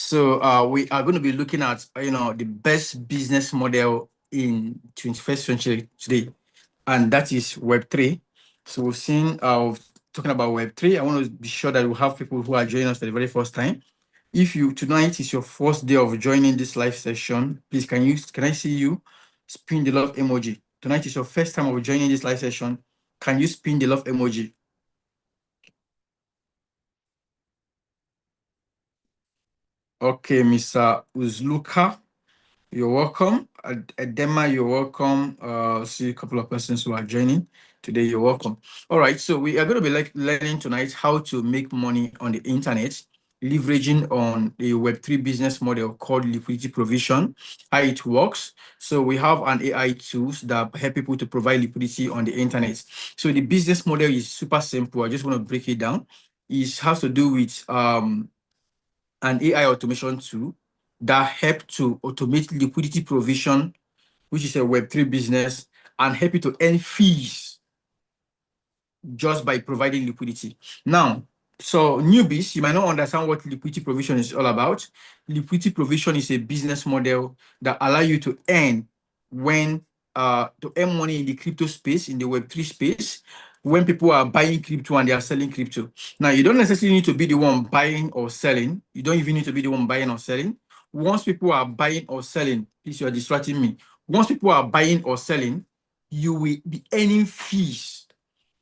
So we are going to be looking at the best business model in 21st century today, and that is Web3. So we've seen talking about Web3. I want to be sure that we have people who are joining us for the very first time. If you tonight is your first day of joining this live session, please can I see you spin the love emoji? Tonight is your first time of joining this live session. Can you spin the love emoji? Okay, Mr. Uzluka, you're welcome. Edema, you're welcome. See a couple of persons who are joining today. You're welcome. All right, so we are going to be learning tonight how to make money on the internet, leveraging on a Web3 business model called liquidity provision, how it works. So we have an AI tools that help people to provide liquidity on the internet. So the business model is super simple. I just want to break it down. It has to do with an AI automation tool that help to automate liquidity provision, which is a Web3 business, and help you to earn fees just by providing liquidity. Now, so newbies, you might not understand what liquidity provision is all about. Liquidity provision is a business model that allow you to earn money in the crypto space, in the Web3 space, when people are buying crypto and they are selling crypto. Now, you don't necessarily need to be the one buying or selling. You don't even need to be the one buying or selling. Once people are buying or selling, please, you are distracting me. Once people are buying or selling, you will be earning fees.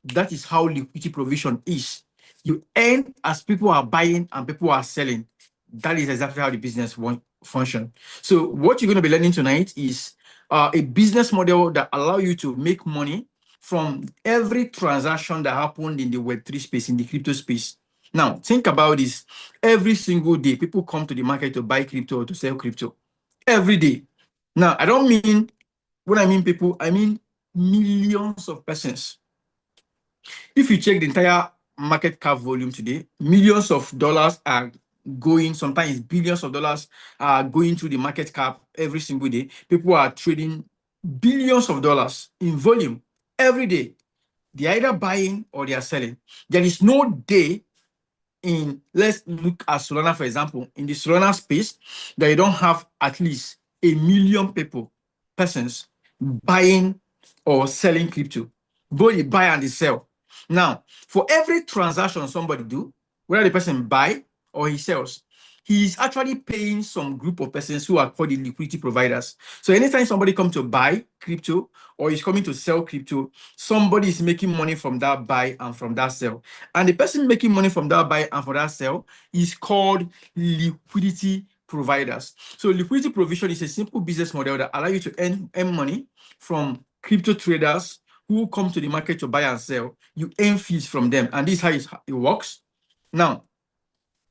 That is how liquidity provision is. You earn as people are buying and people are selling. That is exactly how the business function. So what you're going to be learning tonight is a business model that allow you to make money from every transaction that happened in the Web3 space, in the crypto space. Now, think about this. Every single day, people come to the market to buy crypto or to sell crypto. Every day. Now, I don't mean, when I mean people, I mean millions of persons. If you check the entire market cap volume today, millions of dollars are going, sometimes billions of dollars are going through the market cap every single day. People are trading billions of dollars in volume every day. They're either buying or they are selling. There is no day let's look at Solana, for example, in the Solana space, that you don't have at least 1 million persons buying or selling crypto. Both you buy and you sell. Now, for every transaction somebody do, whether the person buy or he sells, he is actually paying some group of persons who are called the liquidity providers. So anytime somebody comes to buy crypto or is coming to sell crypto, somebody is making money from that buy and from that sell. And the person making money from that buy and from that sell is called liquidity providers. So liquidity provision is a simple business model that allows you to earn money from crypto traders who come to the market to buy and sell. You earn fees from them, and this is how it works. Now,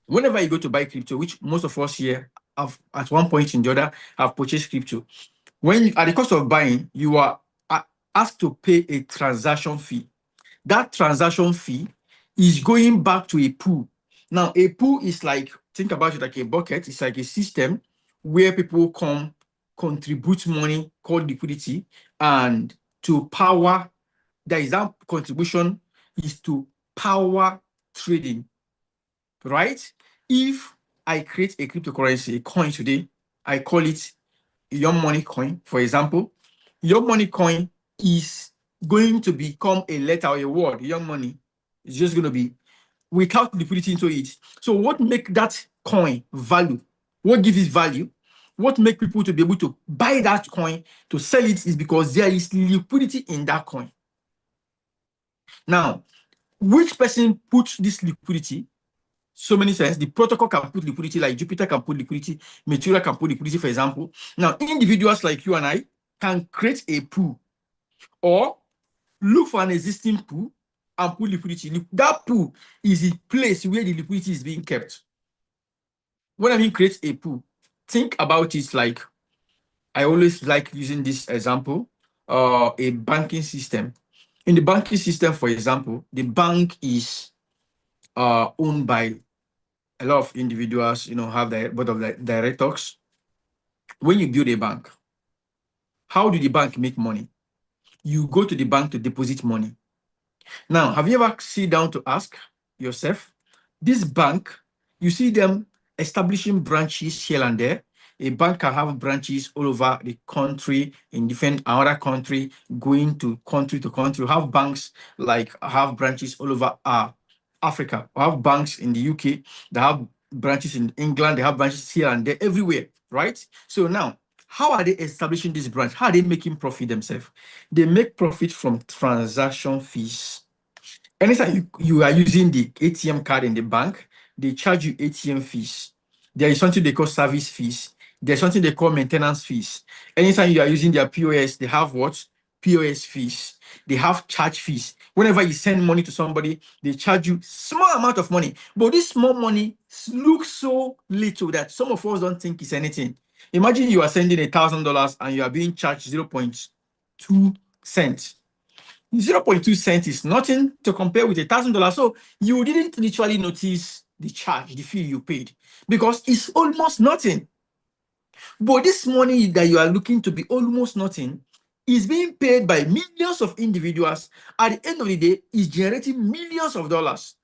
whenever you go to buy crypto, which most of us here have at one point in the other have purchased crypto, at the cost of buying, you are asked to pay a transaction fee. That transaction fee is going back to a pool. Now, a pool is like, think about it like a bucket. It's like a system where people come contribute money called liquidity, and to power, that contribution is to power trading, right? If I create a cryptocurrency, a coin today, I call it your money coin, for example. Your money coin is going to become a letter or a word. Your money is just going to be without liquidity into it. So what make that coin value? What gives it value? What make people to be able to buy that coin to sell it is because there is liquidity in that coin. Now, which person puts this liquidity? So many sense. The protocol can put liquidity, like Jupiter can put liquidity, Material can put liquidity, for example. Now, individuals like you and I can create a pool or look for an existing pool and put liquidity. That pool is the place where the liquidity is being kept. When I mean create a pool, think about it like, I always like using this example, a banking system. In the banking system, for example, the bank is owned by a lot of individuals, have the board of directors. When you build a bank, how do the bank make money? You go to the bank to deposit money. Now, have you ever sit down to ask yourself, this bank, you see them establishing branches here and there. A bank can have branches all over the country, in different another country, going to country to country. We have banks like have branches all over Africa. We have banks in the UK. They have branches in England. They have branches here and there, everywhere, right? So now, how are they establishing this branch? How are they making profit themselves? They make profit from transaction fees. Anytime you are using the ATM card in the bank, they charge you ATM fees. There is something they call service fees. There's something they call maintenance fees. Anytime you are using their POS, they have what? POS fees. They have charge fees. Whenever you send money to somebody, they charge you small amount of money. But this small money looks so little that some of us don't think it's anything. Imagine you are sending $1,000 and you are being charged 0.2 cents. 0.2 cents is nothing to compare with $1,000. So you didn't literally notice the charge, the fee you paid, because it's almost nothing. But this money that you are looking to be almost nothing is being paid by millions of individuals. At the end of the day, is generating millions of dollars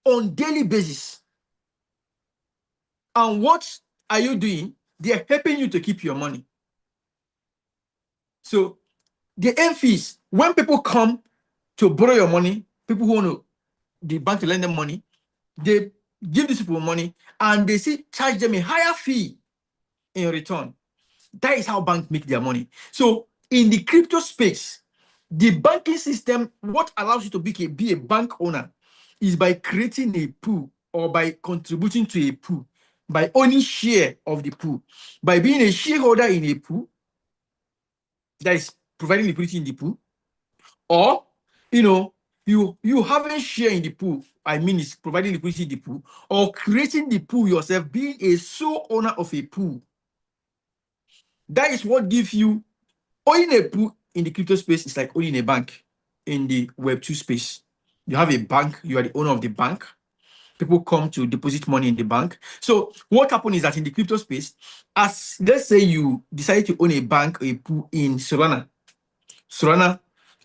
on daily basis. And what are you doing? They are helping you to keep your money. So the end fees, when people come to borrow your money, people who want to the bank to lend them money, they give these people money and they see charge them a higher fee in return. That is how banks make their money. So in the crypto space, the banking system, what allows you to be a bank owner is by creating a pool or by contributing to a pool, by owning share of the pool, by being a shareholder in a pool that is providing liquidity in the pool, or you having share in the pool. I mean, it's providing liquidity in the pool, or creating the pool yourself, being a sole owner of a pool. That is what gives you owning a pool in the crypto space. Is like owning a bank in the Web2 space. You have a bank, you are the owner of the bank. People come to deposit money in the bank. So what happens is that in the crypto space, as let's say you decide to own a bank, a pool in Solana,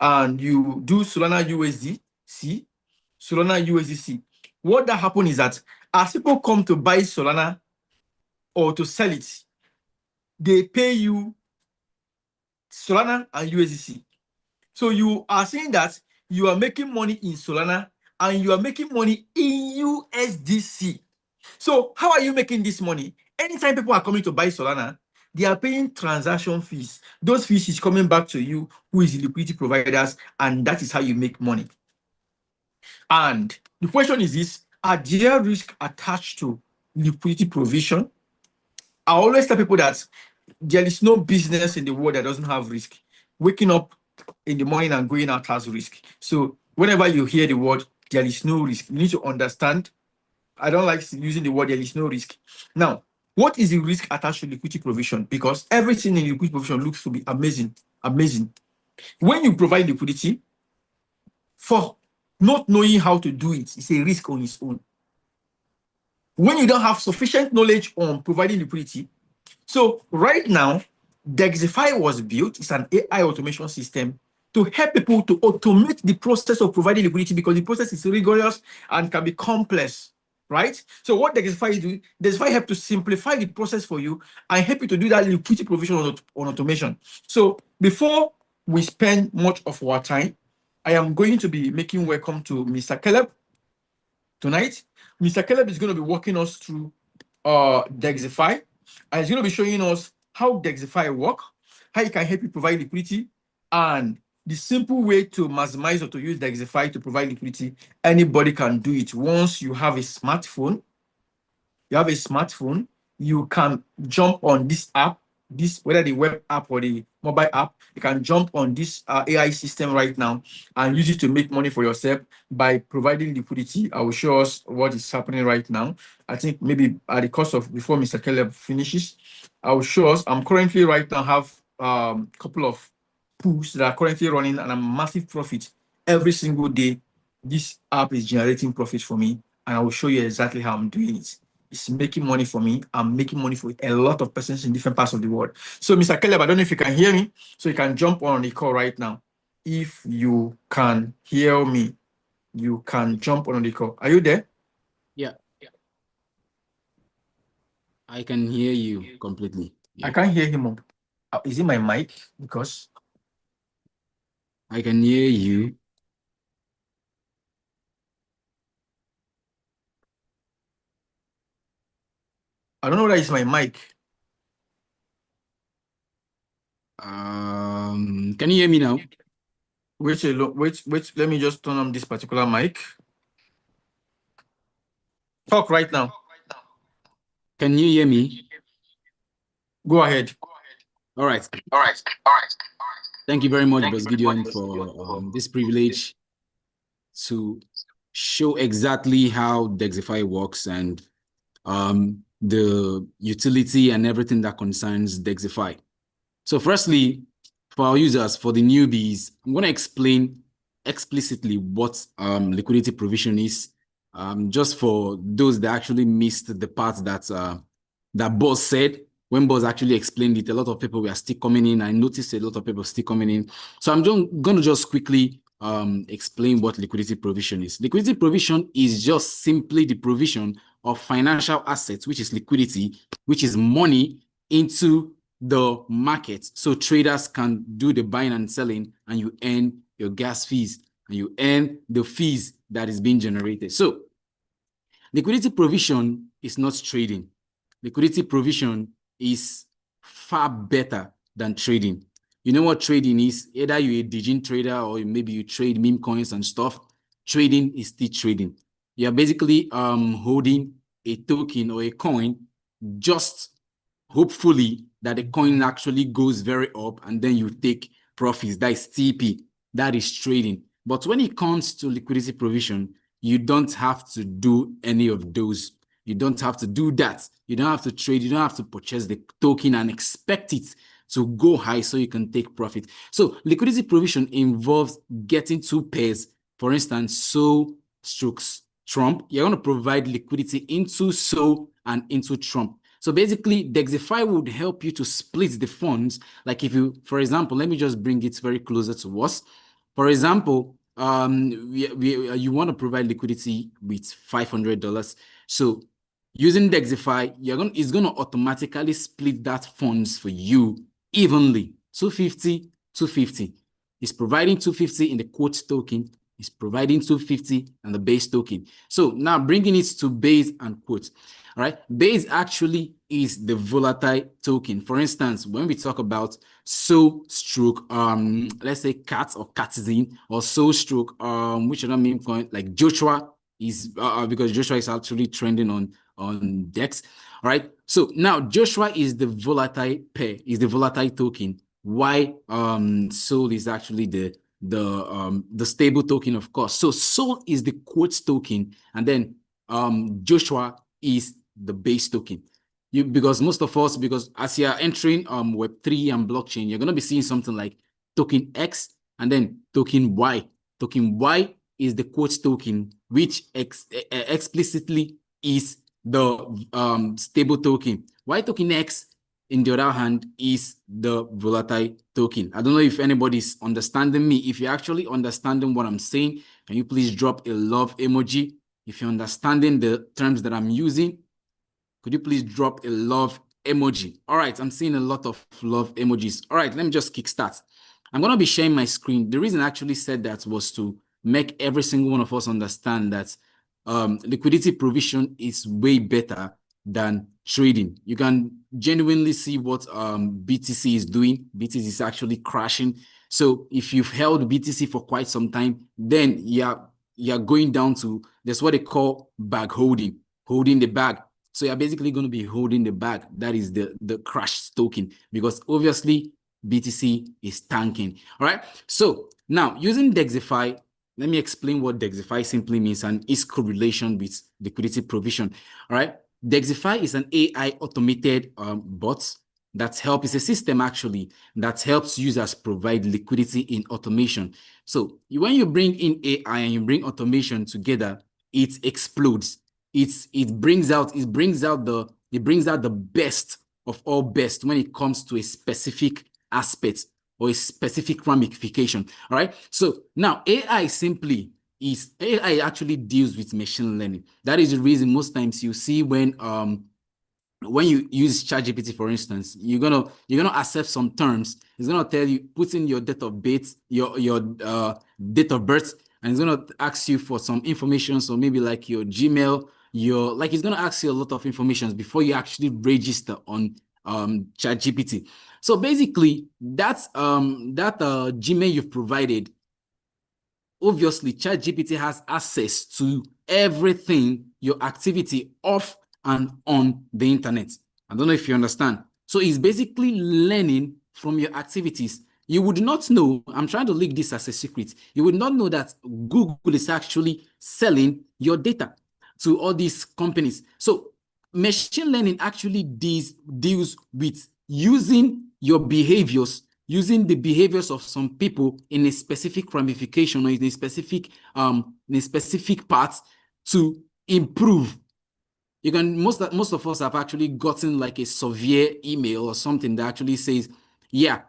and you do Solana USDC, Solana USDC. What that happens is that as people come to buy Solana or to sell it, they pay you Solana and USDC. So you are saying that you are making money in Solana and you are making money in USDC. So how are you making this money? Anytime people are coming to buy Solana, they are paying transaction fees. Those fees is coming back to you, who is the liquidity providers, and that is how you make money. And the question is this: are there risks attached to liquidity provision? I always tell people that there is no business in the world that doesn't have risk. Waking up in the morning and going out has risk. So whenever you hear the word there is no risk, you need to understand. I don't like using the word there is no risk. Now, what is the risk attached to liquidity provision? Because everything in liquidity provision looks to be amazing. When you provide liquidity, for not knowing how to do it, it's a risk on its own. When you don't have sufficient knowledge on providing liquidity. So right now, Degxifi was built. It's an AI automation system to help people to automate the process of providing liquidity, because the process is rigorous and can be complex, right? So what Degxifi is doing, Degxifi help to simplify the process for you and help you to do that liquidity provision on automation. So before we spend much of our time, I am going to be making welcome to Mr. Caleb tonight. Mr. Caleb is going to be walking us through Degxifi, and he's going to be showing us how Degxifi work, how it can help you provide liquidity, and the simple way to maximize or to use Degxifi to provide liquidity. Anybody can do it. Once you have a smartphone, you can jump on this app, whether the web app or the mobile app, you can jump on this AI system right now and use it to make money for yourself by providing liquidity. I will show us what is happening right now. I think maybe at the cost of, before Mr. Caleb finishes, I will show us. I'm currently right now have a couple of pools that are currently running and I'm massive profit every single day. This app is generating profit for me, and I will show you exactly how I'm doing it. It's making money for me. I'm making money for a lot of persons in different parts of the world. So, Mr. Caleb, I don't know if you can hear me. So you can jump on the call right now. If you can hear me, you can jump on the call. Are you there? Yeah. I can hear you completely. I Yeah, can't hear him. Is it my mic? Because I can hear you. I don't know whether it's my mic. Can you hear me now? Let me just turn on this particular mic. Talk right now. Can you hear me? Go ahead. All right. All right. All right. Thank you very much, Thank you Boss very much, Gideon, Presidio, for for this this. privilege to show exactly how Degxifi works and the utility and everything that concerns Degxifi. So firstly, for our users, for the newbies, I'm going to explain explicitly what liquidity provision is, just for those that actually missed the part that Boss said. When Boss actually explained it, a lot of people were still coming in. I noticed a lot of people still coming in. So I'm going to just quickly explain what liquidity provision is. Liquidity provision is just simply the provision of financial assets, which is liquidity, which is money, into the market so traders can do the buying and selling, and you earn your gas fees and you earn the fees that is being generated. So liquidity provision is not trading. Liquidity provision is far better than trading. You know what trading is? Either you're a digital trader or maybe you trade meme coins and stuff. Trading is still trading. You're basically holding a token or a coin, just hopefully that the coin actually goes very up and then you take profits. That is TP. That is trading. But when it comes to liquidity provision, you don't have to do any of those. You don't have to do that. You don't have to trade. You don't have to purchase the token and expect it to go high so you can take profit. So liquidity provision involves getting two pairs. For instance, SOL strokes Trump. You're going to provide liquidity into SOL and into Trump. So basically, Degxifi would help you to split the funds. Like if you, for example, let me just bring it very closer to us. For example, you want to provide liquidity with $500. So using Degxifi, it's going to automatically split that funds for you evenly, 250, 250. It's providing 250 in the quote token. It's providing 250 and the base token. So now bringing it to base and quote. All right, base actually is the volatile token. For instance, when we talk about SOL stroke, let's say cat or Catizin, or SOL stroke, which other meme coin like Joshua is because Joshua is actually trending on Dex. All right, so now Joshua is the volatile pair, is the volatile token. Why SOL is actually the stable token, of course. So SOL is the quote token, and then Joshua is the base token. Because most of us, because as you're entering Web3 and blockchain, you're going to be seeing something like token X and then token Y. Token Y is the quote token, which explicitly is the stable token. Y token X, in the other hand, is the volatile token. I don't know if anybody's understanding me. If you're actually understanding what I'm saying, can you please drop a love emoji? If you're understanding the terms that I'm using, could you please drop a love emoji? All right, I'm seeing a lot of love emojis. All right, let me just kickstart. I'm going to be sharing my screen. The reason I actually said that was to make every single one of us understand that liquidity provision is way better than trading. You can genuinely see what BTC is doing. BTC is actually crashing. So if you've held BTC for quite some time, then you're going down to, that's what they call bag holding, holding the bag. So you're basically going to be holding the bag. That is the crash token, because obviously BTC is tanking. All right. So now using Degxifi, let me explain what Degxifi simply means and its correlation with liquidity provision. All right. Degxifi is an AI automated bot that helps, it's a system actually that helps users provide liquidity in automation. So when you bring in AI and you bring automation together, it explodes. It brings out the best of all best when it comes to a specific aspect or a specific ramification. All right. So now AI actually deals with machine learning. That is the reason most times you see when when you use ChatGPT, for instance, you're gonna accept some terms. It's gonna tell you, put in your date of birth, your date of birth, and it's gonna ask you for some information. So maybe like your Gmail, it's gonna ask you a lot of information before you actually register on ChatGPT. So basically, that's Gmail you've provided. Obviously, ChatGPT has access to everything, your activity off and on the internet. I don't know if you understand. So it's basically learning from your activities. You would not know, I'm trying to leak this as a secret, you would not know that Google is actually selling your data to all these companies. So machine learning actually deals with using your behaviors, using the behaviors of some people in a specific ramification or in a specific part to improve. You can most of us have actually gotten like a severe email or something that actually says, yeah,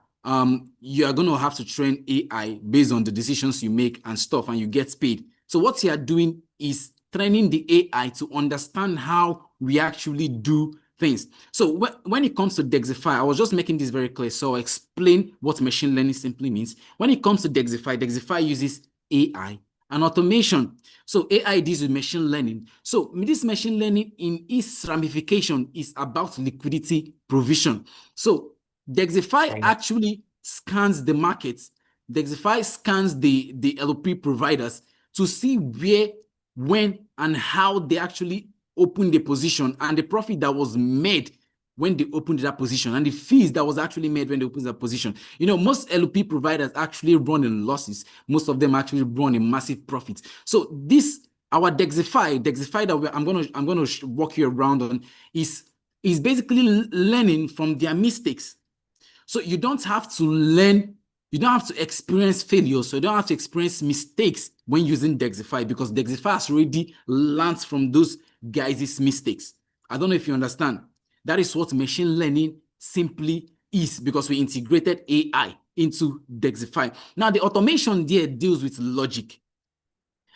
you are going to have to train AI based on the decisions you make and stuff, and you get paid. So what you are doing is training the AI to understand how we actually do things. So when it comes to Degxifi, I was just making this very clear. So I'll explain what machine learning simply means. When it comes to Degxifi, Degxifi uses AI and automation. So AI deals with machine learning. So this machine learning in its ramification is about liquidity provision. So Degxifi actually scans the markets. Degxifi scans the LP providers to see where, when, and how they actually opened the position and the profit that was made when they opened that position and the fees that was actually made when they opened that position. You know, most LP providers actually run in losses. Most of them actually run in massive profits. So this, our Degxifi that I'm gonna walk you around on is basically learning from their mistakes. So you don't have to learn, you don't have to experience failure, so you don't have to experience mistakes when using Degxifi, because Degxifi has already learned from those guys' mistakes. I don't know if you understand. That is what machine learning simply is, because we integrated AI into Degxifi. Now, the automation there deals with logic.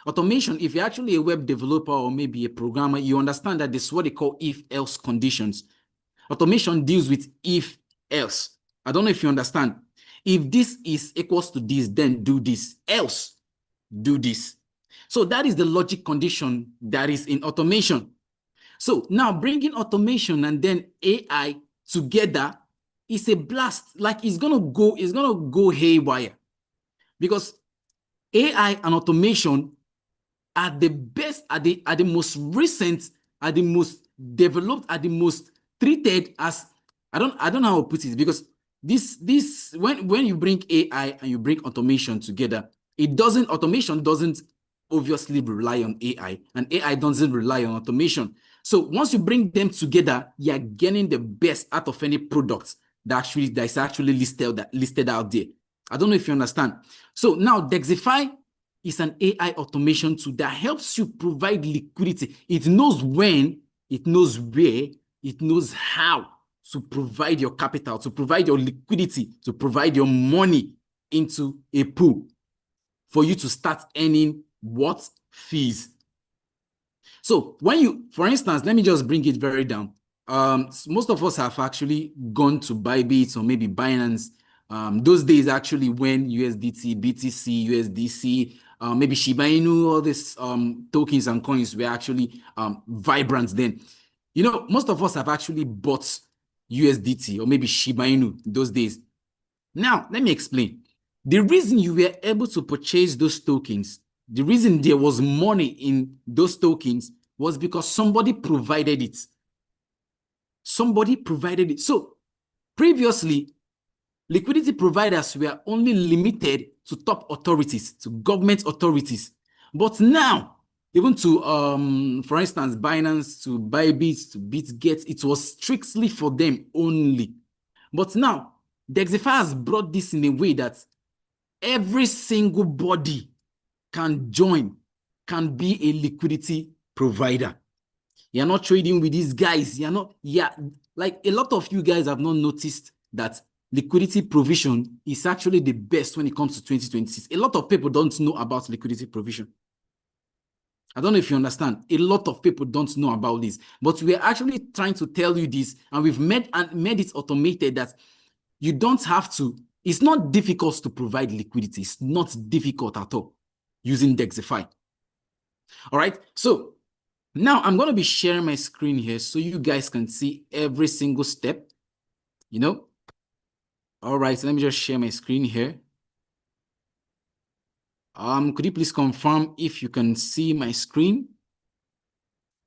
Automation, if you're actually a web developer or maybe a programmer, you understand that this is what they call if-else conditions. Automation deals with if-else. I don't know if you understand. If this is equals to this, then do this. Else, do this. So that is the logic condition that is in automation. So now bringing automation and then AI together is a blast. Like it's gonna go haywire, because AI and automation are the best, are the most recent, are the most developed, are the most treated as, I don't know how to put it, because this when you bring AI and you bring automation together, automation doesn't obviously rely on AI, and AI doesn't rely on automation. So once you bring them together, you are getting the best out of any product that is actually listed out there. I don't know if you understand. So now Degxifi is an AI automation tool that helps you provide liquidity. It knows when, it knows where, it knows how to provide your capital, to provide your liquidity, to provide your money into a pool for you to start earning what? Fees. So when you, for instance, let me just bring it very down. Most of us have actually gone to Bybit or maybe Binance. Those days actually when USDT, BTC, USDC, maybe Shiba Inu, all these tokens and coins were actually vibrant then. You know, most of us have actually bought USDT or maybe Shiba Inu those days. Now, let me explain. The reason you were able to purchase those tokens, the reason there was money in those tokens was because somebody provided it. Somebody provided it. So previously, liquidity providers were only limited to top authorities, to government authorities. But now, even to, for instance, Binance, to Bybit, to BitGet, it was strictly for them only. But now, Degxifi has brought this in a way that every single body can join, can be a liquidity provider. You're not trading with these guys. You're not, yeah, like a lot of you guys have not noticed that liquidity provision is actually the best when it comes to 2026. A lot of people don't know about liquidity provision. I don't know if you understand. A lot of people don't know about this, but we're actually trying to tell you this, and we've made it automated that you don't have to. It's not difficult to provide liquidity. It's not difficult at all using Degxifi. All right. So now I'm going to be sharing my screen here so you guys can see every single step, you know. All right. So let me just share my screen here. Could you please confirm if you can see my screen?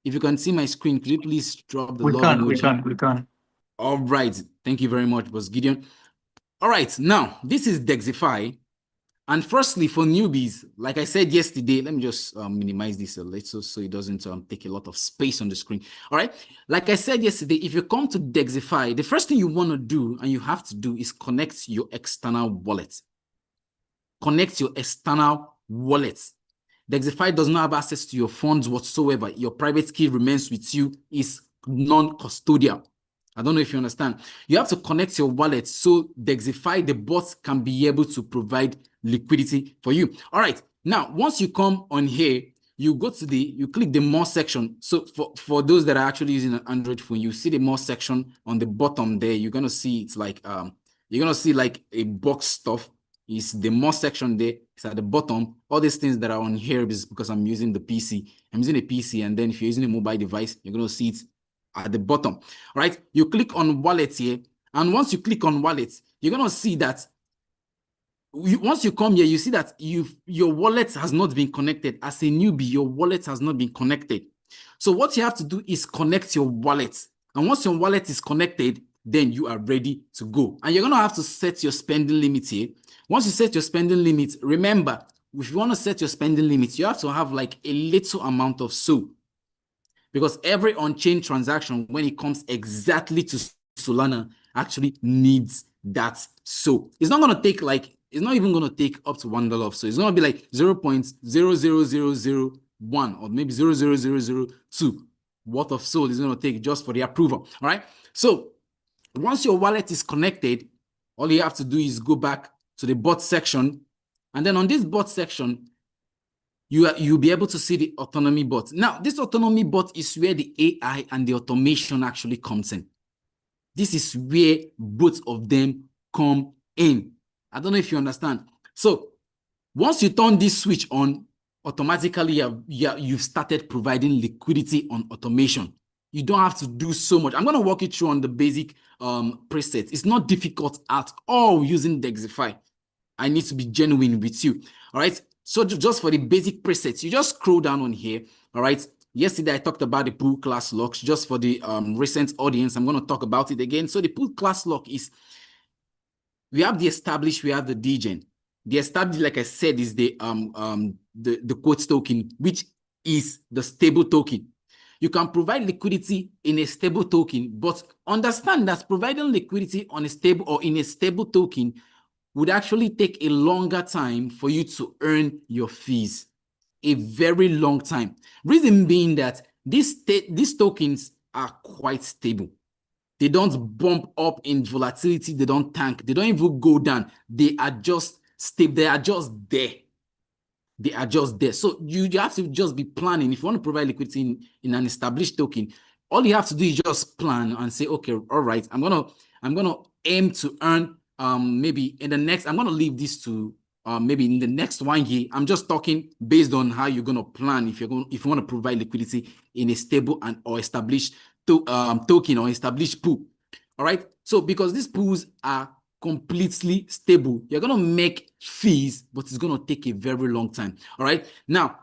If you can see my screen, could you please drop the love emoji? We can. All right. Thank you very much, Boss Gideon. All right. Now, this is Degxifi. And firstly, for newbies, like I said yesterday, let me just minimize this a little so it doesn't take a lot of space on the screen. All right. Like I said yesterday, if you come to Degxifi, the first thing you want to do and you have to do is connect your external wallet. Connect your external wallet. Degxifi does not have access to your funds whatsoever. Your private key remains with you, is non-custodial. I don't know if you understand. You have to connect your wallet so Degxifi, the bot, can be able to provide liquidity for you. All right. Now, once you come on here, you go to you click the more section. So for those that are actually using an Android phone, you see the more section on the bottom there. You're going to see it's like, you're going to see like a box stuff. Is the more section there. It's at the bottom. All these things that are on here is because I'm using the PC. I'm using a PC, and then if you're using a mobile device, you're going to see it at the bottom. All right. You click on wallet here, and once you click on wallet, you're going to see that once you come here, you see that your wallet has not been connected. As a newbie, your wallet has not been connected. So what you have to do is connect your wallet. And once your wallet is connected, then you are ready to go. And you're going to have to set your spending limit here. Once you set your spending limit, remember, if you want to set your spending limit, you have to have like a little amount of SOL. Because every on-chain transaction, when it comes exactly to Solana, actually needs that SOL. It's not going to take like, it's not even going to take up to $1 of SOL. It's going to be like 0.00001 or maybe 0.00002 worth of SOL is going to take just for the approval. All right. So once your wallet is connected, all you have to do is go back to the bot section. And then on this bot section, you'll be able to see the autonomy bot. Now, this autonomy bot is where the AI and the automation actually comes in. This is where both of them come in. I don't know if you understand. So once you turn this switch on, automatically you've started providing liquidity on automation. You don't have to do so much. I'm going to walk you through on the basic presets. It's not difficult at all using Degxifi. I need to be genuine with you. All right. So just for the basic presets, you just scroll down on here. All right. Yesterday, I talked about the pool class locks. Just for the recent audience, I'm going to talk about it again. So the pool class lock is, we have the established, we have the degen. The established, like I said, is the quotes token, which is the stable token. You can provide liquidity in a stable token, but understand that providing liquidity on a stable or in a stable token would actually take a longer time for you to earn your fees. A very long time. Reason being that these tokens are quite stable. They don't bump up in volatility. They don't tank. They don't even go down. They are just stable. They are just there. They are just there. So you have to just be planning. If you want to provide liquidity in an established token, all you have to do is just plan and say, okay, all right, I'm gonna aim to earn maybe in the next, I'm gonna leave this to maybe in the next 1 year. I'm just talking based on how you're gonna plan if you want to provide liquidity in a stable and or established token or established pool. All right. So because these pools are completely stable, you're going to make fees, but it's going to take a very long time. All right. Now,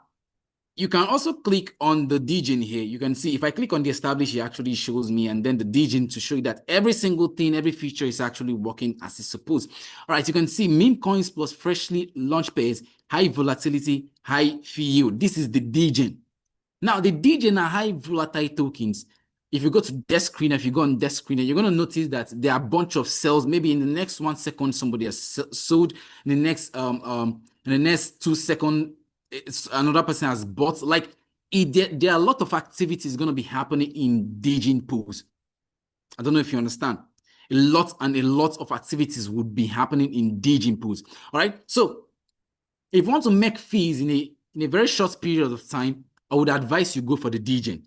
you can also click on the degen here. You can see if I click on the establish, it actually shows me, and then the degen to show you that every single thing, every feature is actually working as it's supposed. All right. You can see meme coins plus freshly launched pairs, high volatility, high fee yield. This is the degen. Now, the degen are high volatile tokens. If you go to desk screener, if you go on desk screener, you're going to notice that there are a bunch of sales. Maybe in the next 1 second, somebody has sold. In the next 2 seconds, another person has bought. Like there are a lot of activities going to be happening in degen pools. I don't know if you understand. A lot of activities would be happening in degen pools. All right. So if you want to make fees in a very short period of time, I would advise you go for the DGen.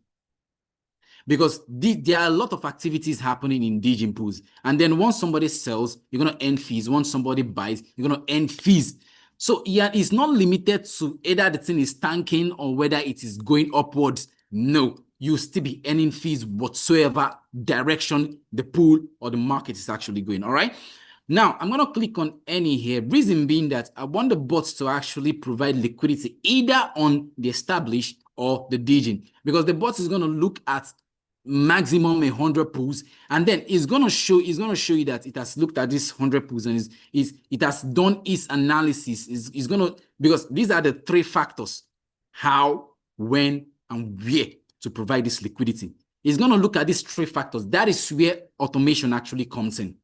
Because there are a lot of activities happening in DGen pools. And then once somebody sells, you're going to earn fees. Once somebody buys, you're going to earn fees. So yeah, it's not limited to either the thing is tanking or whether it is going upwards. No, you'll still be earning fees whatsoever direction the pool or the market is actually going. All right. Now, I'm going to click on any here. Reason being that I want the bots to actually provide liquidity either on the established or the DGen, because the bot is going to look at maximum 100 pools, and then it's going to show you that it has looked at this 100 pools and it has done its analysis. It's going to, because these are the three factors: how, when, and where to provide this liquidity. It's going to look at these three factors. That is where automation actually comes in.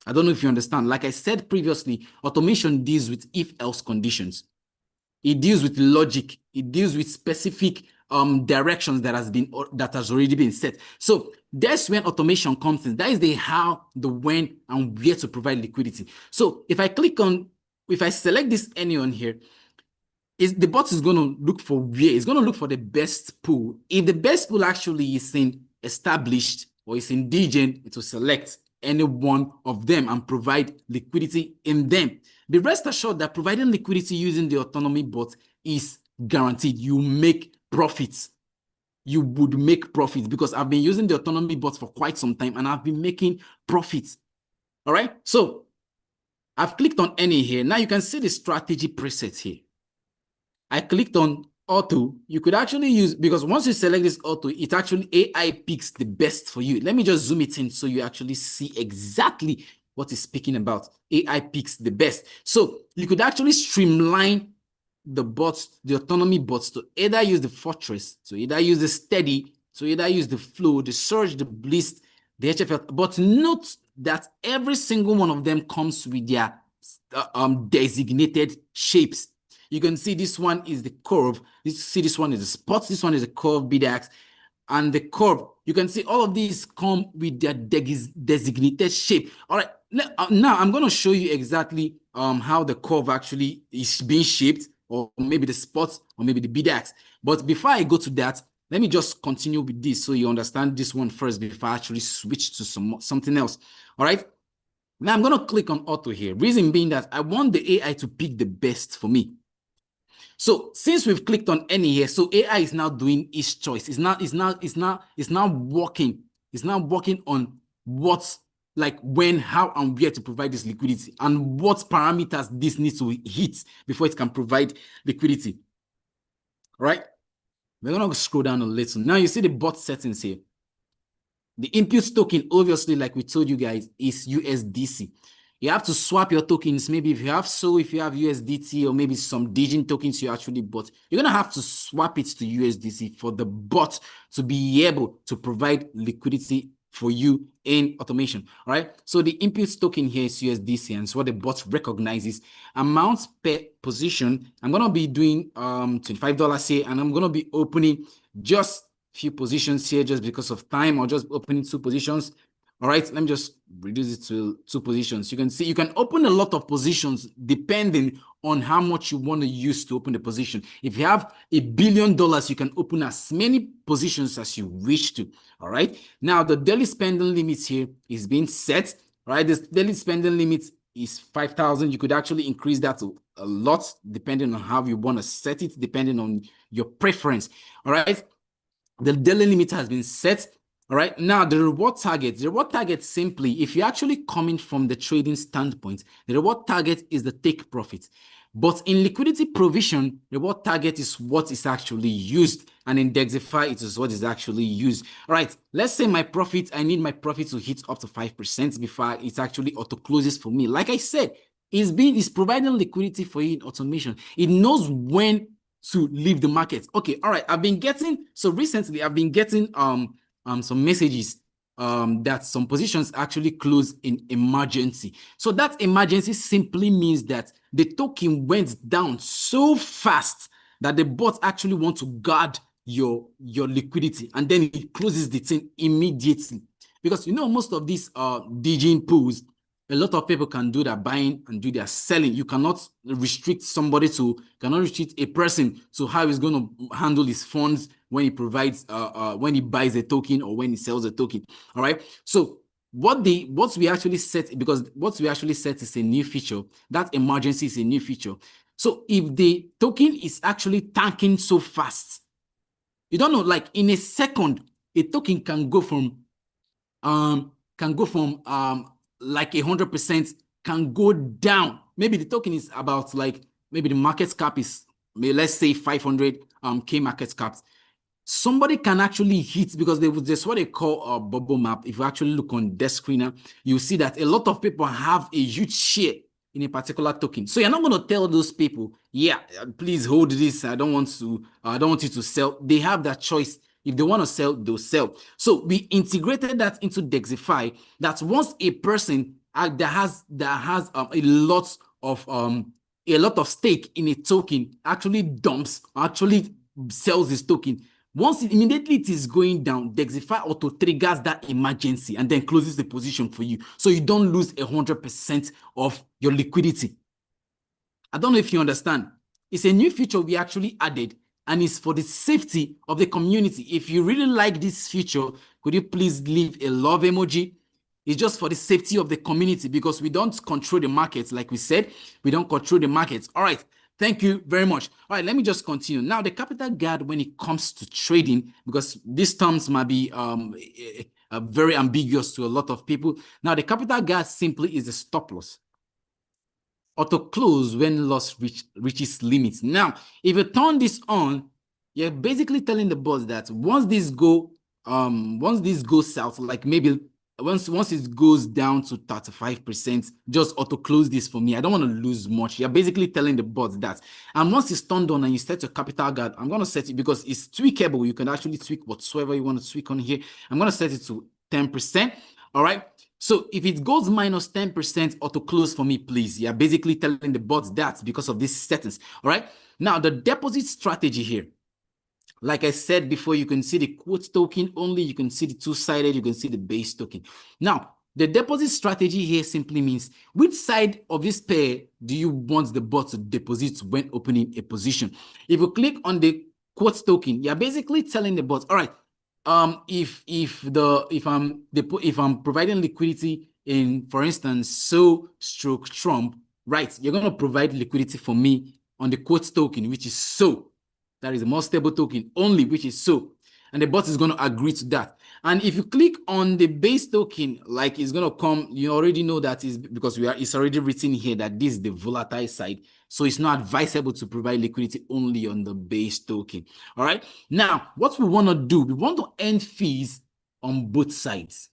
I don't know if you understand. Like I said previously, automation deals with if-else conditions. It deals with logic. It deals with specific directions that has already been set. So that's when automation comes in. That is the how, the when, and where to provide liquidity. So if I select this any on here, the bot is going to look for where. It's going to look for the best pool. If the best pool actually is in established or is in DGen, it will select any one of them and provide liquidity in them. Be rest assured that providing liquidity using the autonomy bot is guaranteed. You make profits. You would make profits, because I've been using the autonomy bot for quite some time and I've been making profits. All right. So I've clicked on any here. Now you can see the strategy presets here. I clicked on auto. You could actually use, because once you select this auto, it actually AI picks the best for you. Let me just zoom it in so you actually see exactly what it's speaking about. AI picks the best. So you could actually streamline the bots, the autonomy bots, to either use the fortress, to either use the steady, to either use the flow, the surge, the blitz, the HFL. But note that every single one of them comes with their designated shapes. You can see this one is the curve. This one is the spots. This one is a curve BDAX. And the curve, you can see all of these come with their designated shape. All right. Now I'm going to show you exactly how the curve actually is being shaped, or maybe the spots, or maybe the BDAX. But before I go to that, let me just continue with this so you understand this one first before I actually switch to something else. All right. Now I'm going to click on auto here. Reason being that I want the AI to pick the best for me. So since we've clicked on any here, so AI is now doing its choice. It's now working. It's now working on what, like when, how, and where to provide this liquidity, and what parameters this needs to hit before it can provide liquidity. All right. We're going to scroll down a little. Now you see the bot settings here. The input token, obviously, like we told you guys, is USDC. You have to swap your tokens. Maybe if you have if you have USDT, or maybe some DGen tokens you actually bought, you're going to have to swap it to USDC for the bot to be able to provide liquidity for you in automation. All right. So the input token here is USDC, and so what the bot recognizes. Amounts per position, I'm going to be doing $25 here, and I'm going to be opening just few positions here just because of time, or just opening 2 positions. All right, let me just reduce it to 2 positions. You can see you can open a lot of positions depending on how much you want to use to open the position. If you have $1 billion, you can open as many positions as you wish to. All right. Now the daily spending limit here is being set. All right. This daily spending limit is 5,000. You could actually increase that to a lot depending on how you want to set it, depending on your preference. All right. The daily limit has been set. All right. Now, the reward target simply, if you're actually coming from the trading standpoint, the reward target is the take profit. But in liquidity provision, the reward target is what is actually used. And in Degxifi, it is what is actually used. All right. Let's say I need my profit to hit up to 5% before it actually auto closes for me. Like I said, it's providing liquidity for you in automation. It knows when to leave the market. Okay. All right. Recently I've been getting some messages that some positions actually close in emergency. So that emergency simply means that the token went down so fast that the bot actually want to guard your liquidity, and then it closes the thing immediately. Because most of these DGen pools, A lot of people can do their buying and do their selling. You cannot restrict somebody to, cannot restrict a person to how he's going to handle his funds when he provides, when he buys a token or when he sells a token. All right. So what we actually set, because what we actually set is a new feature. That emergency is a new feature. So if the token is actually tanking so fast, you don't know, like in a second, a token can go from like 100%, can go down. Maybe the token is about, like, maybe the market cap is, let's say 500 K market cap. Somebody can actually hit, because there's what they call a bubble map. If you actually look on desk screener, you see that a lot of people have a huge share in a particular token. So you're not going to tell those people, yeah, please hold this. I don't want you to sell. They have that choice. If they want to sell, they'll sell. So we integrated that into Degxifi, that once a person that has a lot of stake in a token actually dumps, actually sells this token, once immediately it is going down, Degxifi auto triggers that emergency and then closes the position for you, so you don't lose 100% of your liquidity. I don't know if you understand. It's a new feature we actually added, and it's for the safety of the community. If you really like this feature, could you please leave a love emoji? It's just for the safety of the community, because we don't control the markets. Like we said, we don't control the markets. All right. Thank you very much. All right, let me just continue. Now, the capital guard, when it comes to trading, because these terms might be very ambiguous to a lot of people. Now, the capital guard simply is a stop loss. Auto close when loss reaches limits. Now, if you turn this on, you're basically telling the bots that once this goes south, like maybe once it goes down to 35%, just auto close this for me. I don't want to lose much. You're basically telling the bots that. And once it's turned on and you set your capital guard, I'm going to set it, because it's tweakable. You can actually tweak whatsoever you want to tweak on here. I'm going to set it to 10%. All right. So if it goes minus 10%, auto close for me, please. You're basically telling the bots that because of these settings. All right. Now, the deposit strategy here. Like I said before, you can see the quote token only. You can see the two-sided. You can see the base token. Now, the deposit strategy here simply means which side of this pair do you want the bot to deposit when opening a position. If you click on the quote token, you're basically telling the bot, all right, if I'm providing liquidity in, for instance, stroke Trump, right, you're going to provide liquidity for me on the quote token, which is so. That is a more stable token only, which is so. And the bot is going to agree to that. And if you click on the base token, like it's going to come, you already know that is because it's already written here that this is the volatile side. So it's not advisable to provide liquidity only on the base token. All right. Now, what we want to do, we want to earn fees on both sides.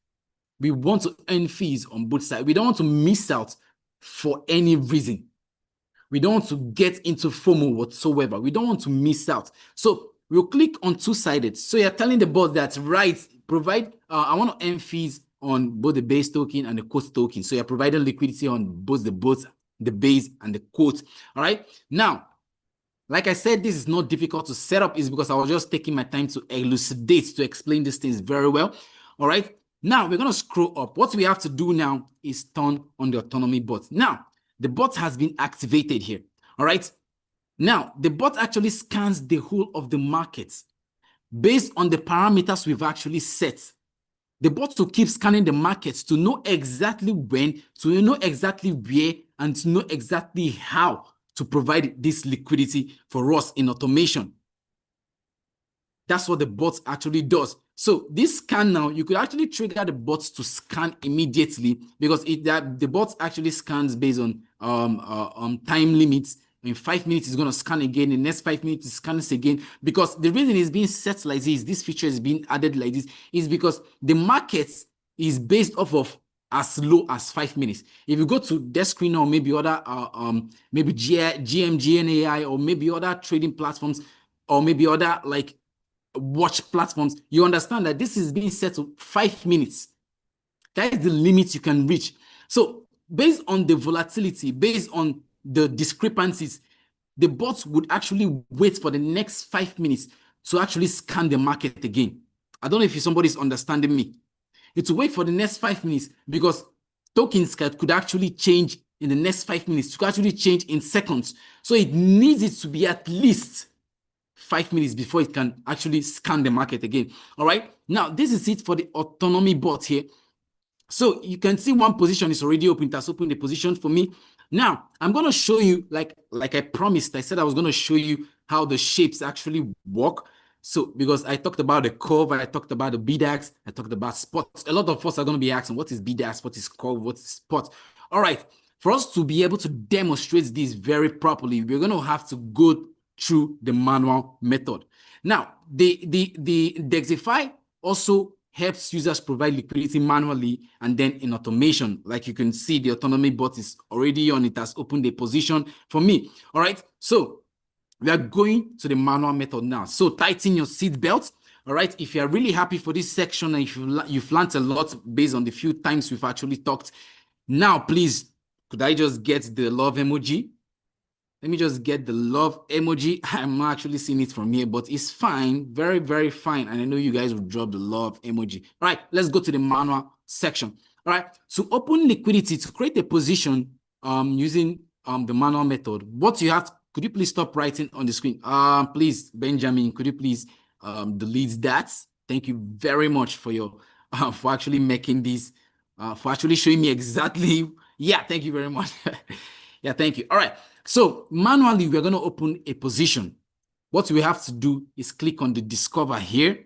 We want to earn fees on both sides. We don't want to miss out for any reason. We don't want to get into FOMO whatsoever. We don't want to miss out. So we'll click on two-sided. So you're telling the bot that, right, provide, I want to earn fees on both the base token and the quote token. So you're providing liquidity on both the base and the quote. All right. Now, like I said, this is not difficult to set up. Is because I was just taking my time to elucidate, to explain these things very well. All right. Now we're going to scroll up. What we have to do now is turn on the autonomy bot. Now, the bot has been activated here. All right. Now, the bot actually scans the whole of the market based on the parameters we've actually set. The bot will keep scanning the markets to know exactly when, to know exactly where, and to know exactly how to provide this liquidity for us in automation. That's what the bot actually does. So this scan now, you could actually trigger the bots to scan immediately, because the bot actually scans based on time limits. In 5 minutes, it's going to scan again. In the next 5 minutes, it scans again. Because the reason it's being set like this feature is being added like this, is because the market is based off of as low as 5 minutes. If you go to desk screen or maybe other maybe GMGNAI or maybe other trading platforms or maybe other like watch platforms, you understand that this is being set to 5 minutes. That is the limit you can reach. So based on the volatility, based on the discrepancies, the bots would actually wait for the next 5 minutes to actually scan the market again. I don't know if somebody's understanding me. It will wait for the next 5 minutes, because tokens could actually change in the next 5 minutes, could actually change in seconds. So it needs it to be at least 5 minutes before it can actually scan the market again. All right. Now, this is it for the autonomy bot here. So you can see one position is already open. It has opened the position for me. Now, I'm going to show you, like I promised, I said I was going to show you how the shapes actually work. So because I talked about the curve, I talked about the BDAX, I talked about spots. A lot of us are going to be asking, what is BDAX, what is curve, what is spot? All right. For us to be able to demonstrate this very properly, we're going to have to go through the manual method. Now, the Degxifi also helps users provide liquidity manually and then in automation. Like you can see, the autonomy bot is already on. It has opened a position for me. All right. So we are going to the manual method now. So tighten your seat belts. All right. If you are really happy for this section and if you've learned a lot based on the few times we've actually talked, now please, could I just get the love emoji? Let me just get the love emoji. I'm not actually seeing it from here, but it's fine. Very, very fine. And I know you guys will drop the love emoji. All right, let's go to the manual section. All right, to open liquidity, to create a position using the manual method, what you have, could you please stop writing on the screen? Please, Benjamin, could you please delete that? Thank you very much for your, for actually making this, for actually showing me exactly. Yeah, thank you very much. Yeah, thank you. All right. So manually, we're going to open a position. What we have to do is click on the discover here.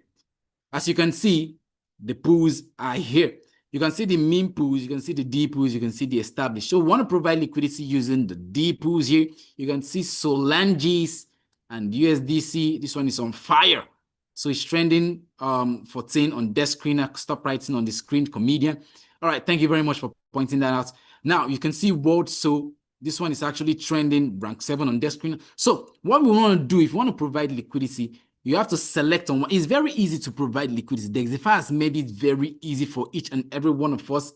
As you can see, the pools are here. You can see the mean pools, you can see the D pools, you can see the established. So we want to provide liquidity using the D pools here. You can see Solangis and USDC. This one is on fire. So it's trending 14 on desk screen. Stop writing on the screen, comedian. All right, thank you very much for pointing that out. Now you can see world. So this one is actually trending rank 7 on desk screen. So what we want to do, if you want to provide liquidity, you have to select on one. It's very easy to provide liquidity. Degxifi has made it very easy for each and every one of us.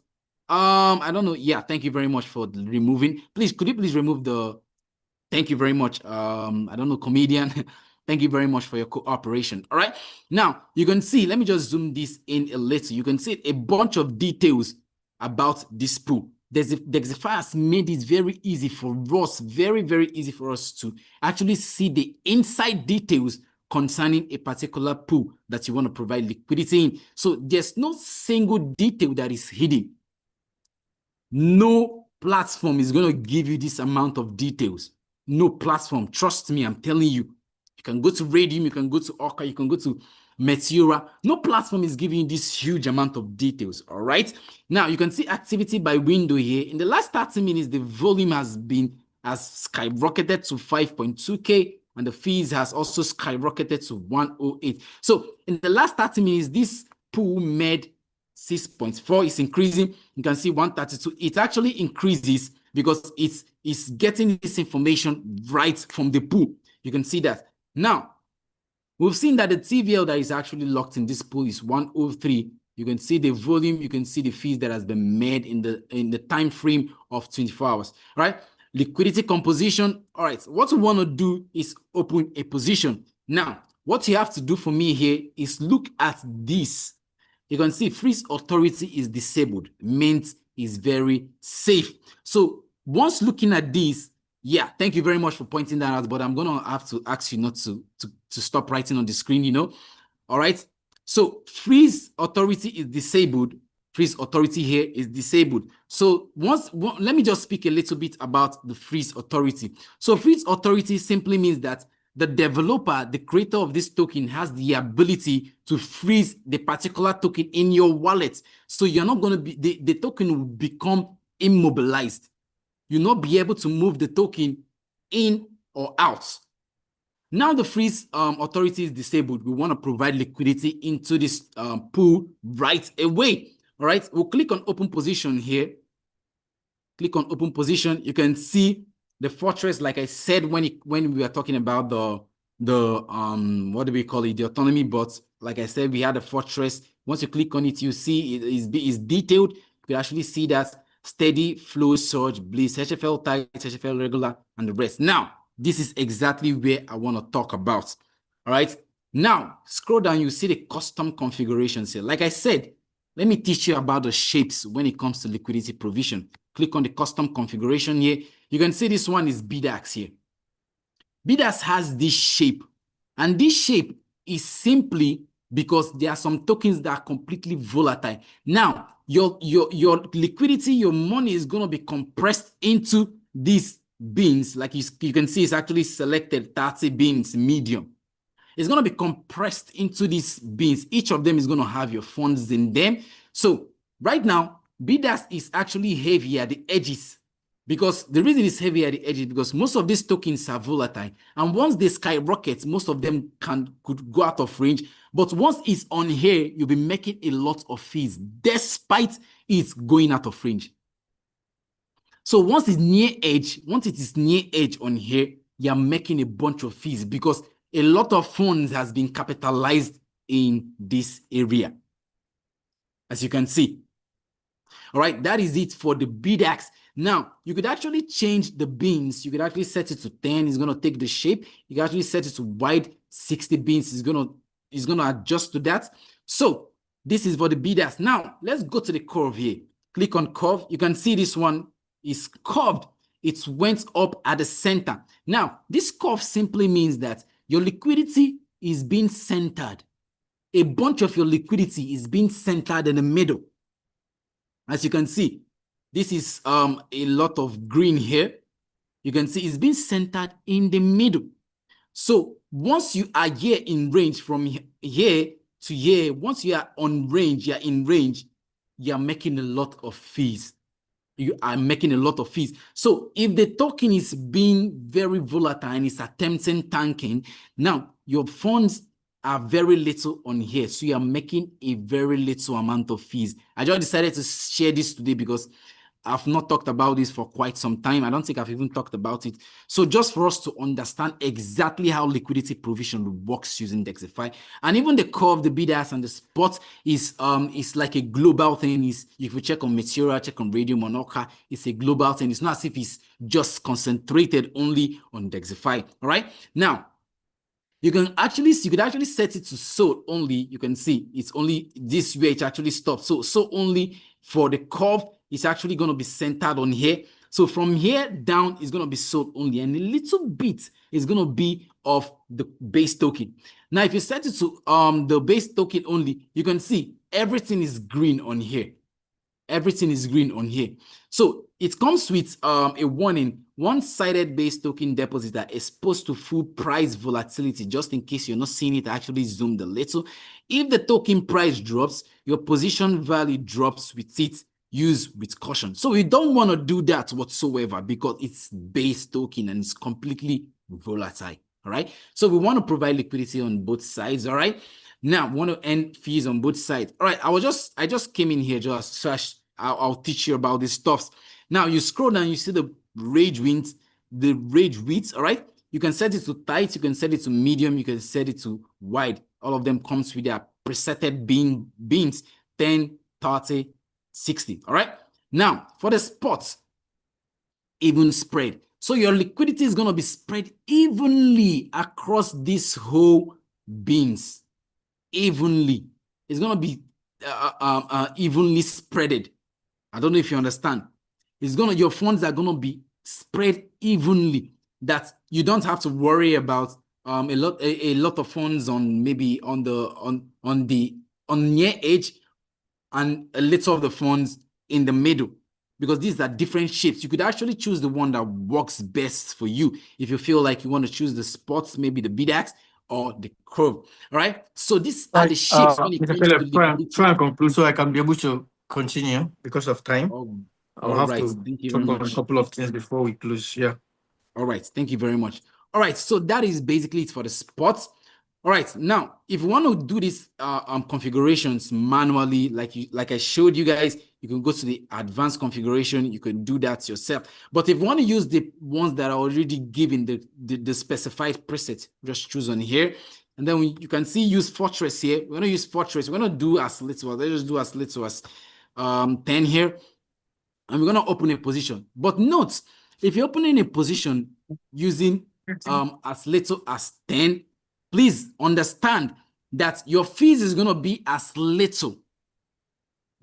I don't know. Yeah, thank you very much for removing. Please, could you please remove the, thank you very much. I don't know, comedian. Thank you very much for your cooperation. All right. Now you can see, let me just zoom this in a little. You can see a bunch of details about this pool. Degxifi has made it very easy for us, very, very easy for us to actually see the inside details concerning a particular pool that you want to provide liquidity in. So there's no single detail that is hidden. No platform is going to give you this amount of details. No platform. Trust me, I'm telling you. You can go to Radium, you can go to Orca, you can go to Meteora. No platform is giving you this huge amount of details. All right. Now you can see activity by window here. In the last 30 minutes, the volume has skyrocketed to 5.2K. And the fees has also skyrocketed to 108. So in the last 30 minutes, this pool made 6.4. It's increasing. You can see 132. It actually increases because it's getting this information right from the pool. You can see that. Now, we've seen that the TVL that is actually locked in this pool is 103. You can see the volume. You can see the fees that has been made in the time frame of 24 hours. Right? Liquidity composition. All right, what we want to do is open a position. Now, what you have to do for me here is look at this. You can see freeze authority is disabled, means it's very safe. So once looking at this, yeah, thank you very much for pointing that out, but I'm going to have to ask you not to stop writing on the screen, you know. All right, so freeze authority is disabled. Freeze authority here is disabled. So let me just speak a little bit about the freeze authority. So freeze authority simply means that the developer, the creator of this token, has the ability to freeze the particular token in your wallet. So you're not going to be, the token will become immobilized. You'll not be able to move the token in or out. Now the freeze authority is disabled. We want to provide liquidity into this pool right away. All right, we'll click on open position here. Click on open position. You can see the fortress, like I said when we were talking about the what do we call it, the autonomy bots. Like I said, we had a fortress. Once you click on it, you see it is detailed. You can actually see that steady flow, surge, bliss, HFL tight, HFL regular, and the rest. Now, this is exactly where I want to talk about. All right. Now, scroll down, you see the custom configurations here. Like I said, let me teach you about the shapes when it comes to liquidity provision. Click on the custom configuration here. You can see this one is BDAX here. BDAX has this shape, and this shape is simply because there are some tokens that are completely volatile. Now, your liquidity, your money is going to be compressed into these bins. Like you can see, it's actually selected 30 bins medium. It's going to be compressed into these bins. Each of them is going to have your funds in them. So right now, BDAS is actually heavy at the edges, because the reason it's heavy at the edges because most of these tokens are volatile. And once they skyrocket, most of them could go out of range. But once it's on here, you'll be making a lot of fees despite it's going out of range. So once it is near edge on here, you're making a bunch of fees because a lot of funds has been capitalized in this area, as you can see. All right, that is it for the BDAX. Now, you could actually change the bins. You could actually set it to 10. It's going to take the shape. You can actually set it to wide 60 bins. It's going to adjust to that. So this is for the BDAX. Now, let's go to the curve here. Click on curve. You can see this one is curved. It went up at the center. Now, this curve simply means that your liquidity is being centered. A bunch of your liquidity is being centered in the middle. As you can see, this is a lot of green here. You can see it's being centered in the middle. So once you are here in range from here to here, once you are on range, you're in range, you're making a lot of fees. You are making a lot of fees. So if the token is being very volatile and it's attempting tanking, now your funds are very little on here. So you are making a very little amount of fees. I just decided to share this today because I've not talked about this for quite some time. I don't think I've even talked about it. So just for us to understand exactly how liquidity provision works using Degxifi, and even the curve, the BDAS and the spot is like a global thing. Is if you check on Material, check on Radium, on Oka, it's a global thing. It's not as if it's just concentrated only on Degxifi. All right. Now, you could actually set it to sold only. You can see it's only this way it actually stops. So only for the curve, it's actually going to be centered on here. So from here down, it's going to be sold only, and a little bit is going to be of the base token. Now, if you set it to the base token only, you can see everything is green on here. Everything is green on here. So it comes with a warning: one-sided base token deposits are exposed to full price volatility. Just in case you're not seeing it, I actually zoomed a little. If the token price drops, your position value drops with it. Use with caution. So we don't want to do that whatsoever because it's base token and it's completely volatile. All right. So we want to provide liquidity on both sides. All right. Now, we want to end fees on both sides. All right. I just came in here just so I'll teach you about these stuffs. Now you scroll down, you see the range width, all right? You can set it to tight, you can set it to medium, you can set it to wide. All of them comes with their presetted bins, 10, 30, 60, all right? Now, for the spots, even spread. So your liquidity is going to be spread evenly across this whole bins. Evenly. It's going to be evenly spreaded. I don't know if you understand. Your funds are gonna be spread evenly. That you don't have to worry about a lot of funds on maybe on near edge and a little of the funds in the middle, because these are different shapes. You could actually choose the one that works best for you if you feel like you want to choose the spots, maybe the BDAX or the curve. All right. So these are the shapes when it Mr. comes to Caleb, liquidity. try and conclude so I can be able to continue because of time. I'll have Right. to Thank you talk very about much. a couple of things before we close. Yeah. All right. Thank you very much. All right. So that is basically it for the spots. All right. Now, if you want to do these configurations manually, like I showed you guys, you can go to the advanced configuration. You can do that yourself. But if you want to use the ones that are already given the specified preset, just choose on here. And then you can see use Fortress here. We're going to use Fortress. We're going to do as little. Let's just do as little as 10 here. And we're going to open a position. But note, if you're opening a position using as little as 10, please understand that your fees is going to be as little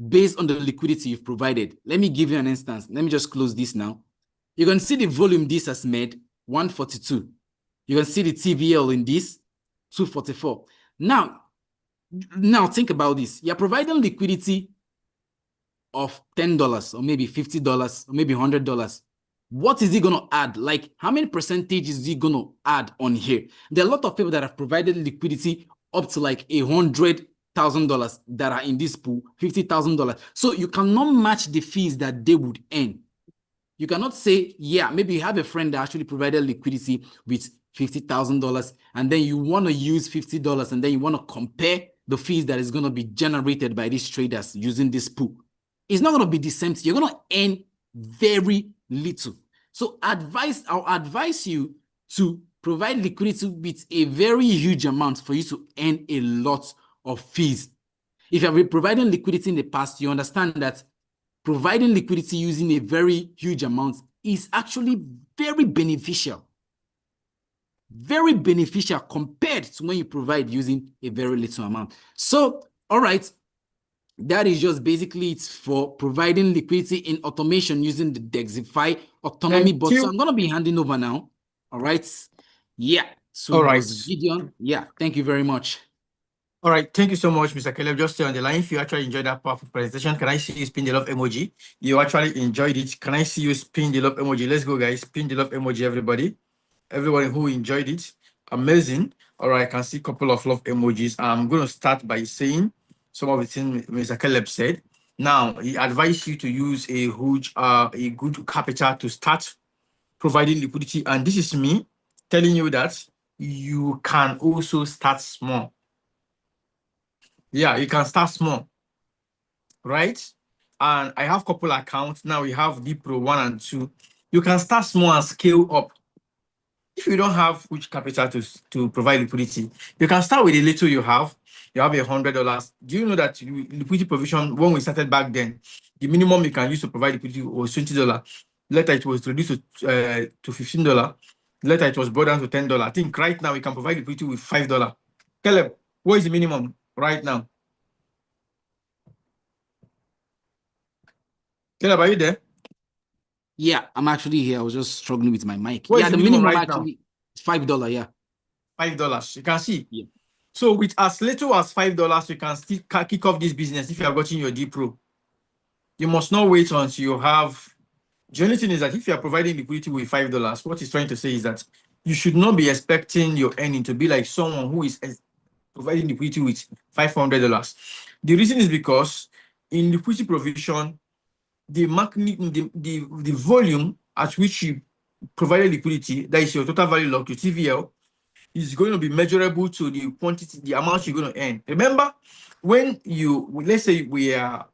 based on the liquidity you've provided. Let me give you an instance. Let me just close this now. You can see the volume this has made, 142. You can see the TVL in this, 244. Now think about this. You're providing liquidity of $10 or maybe $50 or maybe $100. What is it going to add? Like, how many percentage is it going to add on here? There are a lot of people that have provided liquidity up to like $100,000 that are in this pool, $50,000. So you cannot match the fees that they would earn. You cannot say, yeah, maybe you have a friend that actually provided liquidity with $50,000 and then you want to use $50 and then you want to compare the fees that is going to be generated by these traders using this pool. It's not going to be the same. You're going to earn very little. So I'll advise you to provide liquidity with a very huge amount for you to earn a lot of fees. If you have been providing liquidity in the past, you understand that providing liquidity using a very huge amount is actually very beneficial. Very beneficial compared to when you provide using a very little amount. So, all right, that is just basically it for providing liquidity in automation using the Degxifi autonomy bot. So I'm going to be handing over now. All right. Yeah. So All it right. was Gideon. Yeah. Thank you very much. All right, thank you so much, Mr. Caleb. Just stay on the line. If you actually enjoyed that powerful presentation, can I see you spin the love emoji? You actually enjoyed it. Can I see you spin the love emoji? Let's go, guys. Spin the love emoji, everybody. Everybody who enjoyed it. Amazing. All right, I can see a couple of love emojis. I'm going to start by saying some of the things Mr. Caleb said. Now, he advised you to use a good capital to start providing liquidity. And this is me telling you that you can also start small. Yeah, you can start small, right? And I have a couple accounts. Now we have D Pro 1 and 2. You can start small and scale up. If you don't have huge capital to provide liquidity, you can start with the little you have. You have $100. Do you know that liquidity provision, when we started back then, the minimum you can use to provide liquidity was $20. Later it was reduced to $15. Later it was brought down to $10. I think right now we can provide liquidity with $5. Caleb, what is the minimum right now? Caleb, are you there? Yeah, I'm actually here. I was just struggling with my mic. What yeah, is the minimum minimum right actually is $5. Yeah. $5. You can see. Yeah. So with as little as $5, you can still kick off this business if you have gotten your D Pro. You must not wait until you have. The only thing is that if you are providing liquidity with $5, what he's trying to say is that you should not be expecting your earning to be like someone who is providing liquidity with $500. The reason is because in liquidity provision, the volume at which you provided liquidity, that is your total value locked, your TVL, is going to be measurable to the quantity, the amount you're going to earn. Remember, when let's say we are,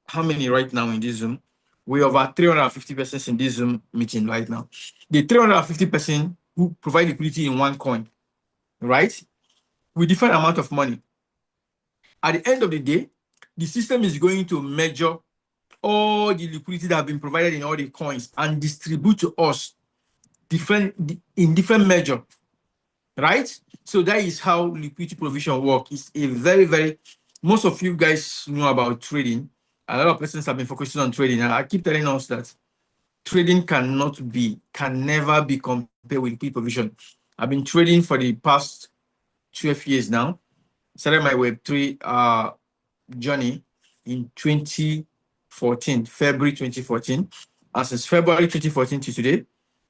how many right now in this Zoom? We're over 350 persons in this Zoom meeting right now. The 350 person who provide liquidity in one coin, right? With different amount of money. At the end of the day, the system is going to measure all the liquidity that have been provided in all the coins and distribute to us in different measure, right? So that is how liquidity provision works. It's a very, most of you guys know about trading. A lot of persons have been focusing on trading, and I keep telling us that trading can never be compared with liquidity provision. I've been trading for the past 12 years now. Started my Web3 journey in 2014, February 2014. And since February 2014 to today,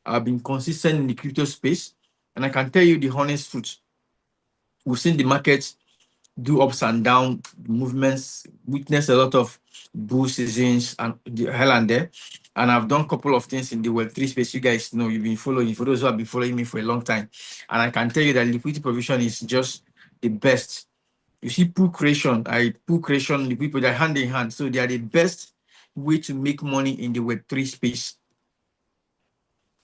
I've been consistent in the crypto space. And I can tell you the honest truth. We've seen the markets do ups and down movements, witness a lot of bull seasons and the hell and there. And I've done a couple of things in the Web3 space. You guys know, you've been following, for those who have been following me for a long time. And I can tell you that liquidity provision is just the best. You see, pool creation, the people, they're hand in hand. So they are the best way to make money in the Web3 space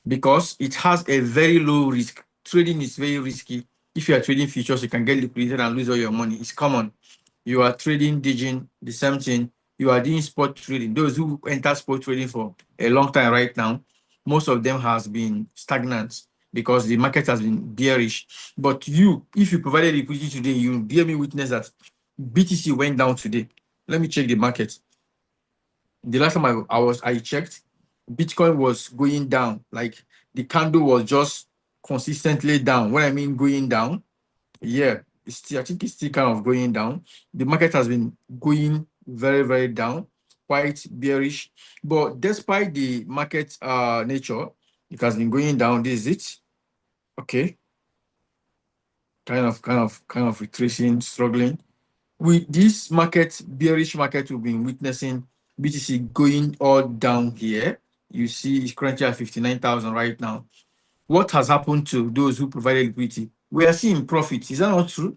because it has a very low risk. Trading is very risky. If you are trading futures, you can get liquidated and lose all your money. It's common. You are trading, digging, the same thing. You are doing spot trading. Those who enter spot trading for a long time right now, most of them has been stagnant because the market has been bearish. But if you provided liquidity today, you bear me witness that BTC went down today. Let me check the market. The last time I checked, Bitcoin was going down. Like the candle was just consistently down. When I mean going down, yeah, it's still, I think it's still kind of going down. The market has been going very, very down, quite bearish. But despite the market nature, it has been going down. This is it. Okay. Kind of retracing, struggling. With this market, bearish market we've been witnessing, BTC going all down here. You see it's currently at 59,000 right now. What has happened to those who provided liquidity? We are seeing profits. Is that not true?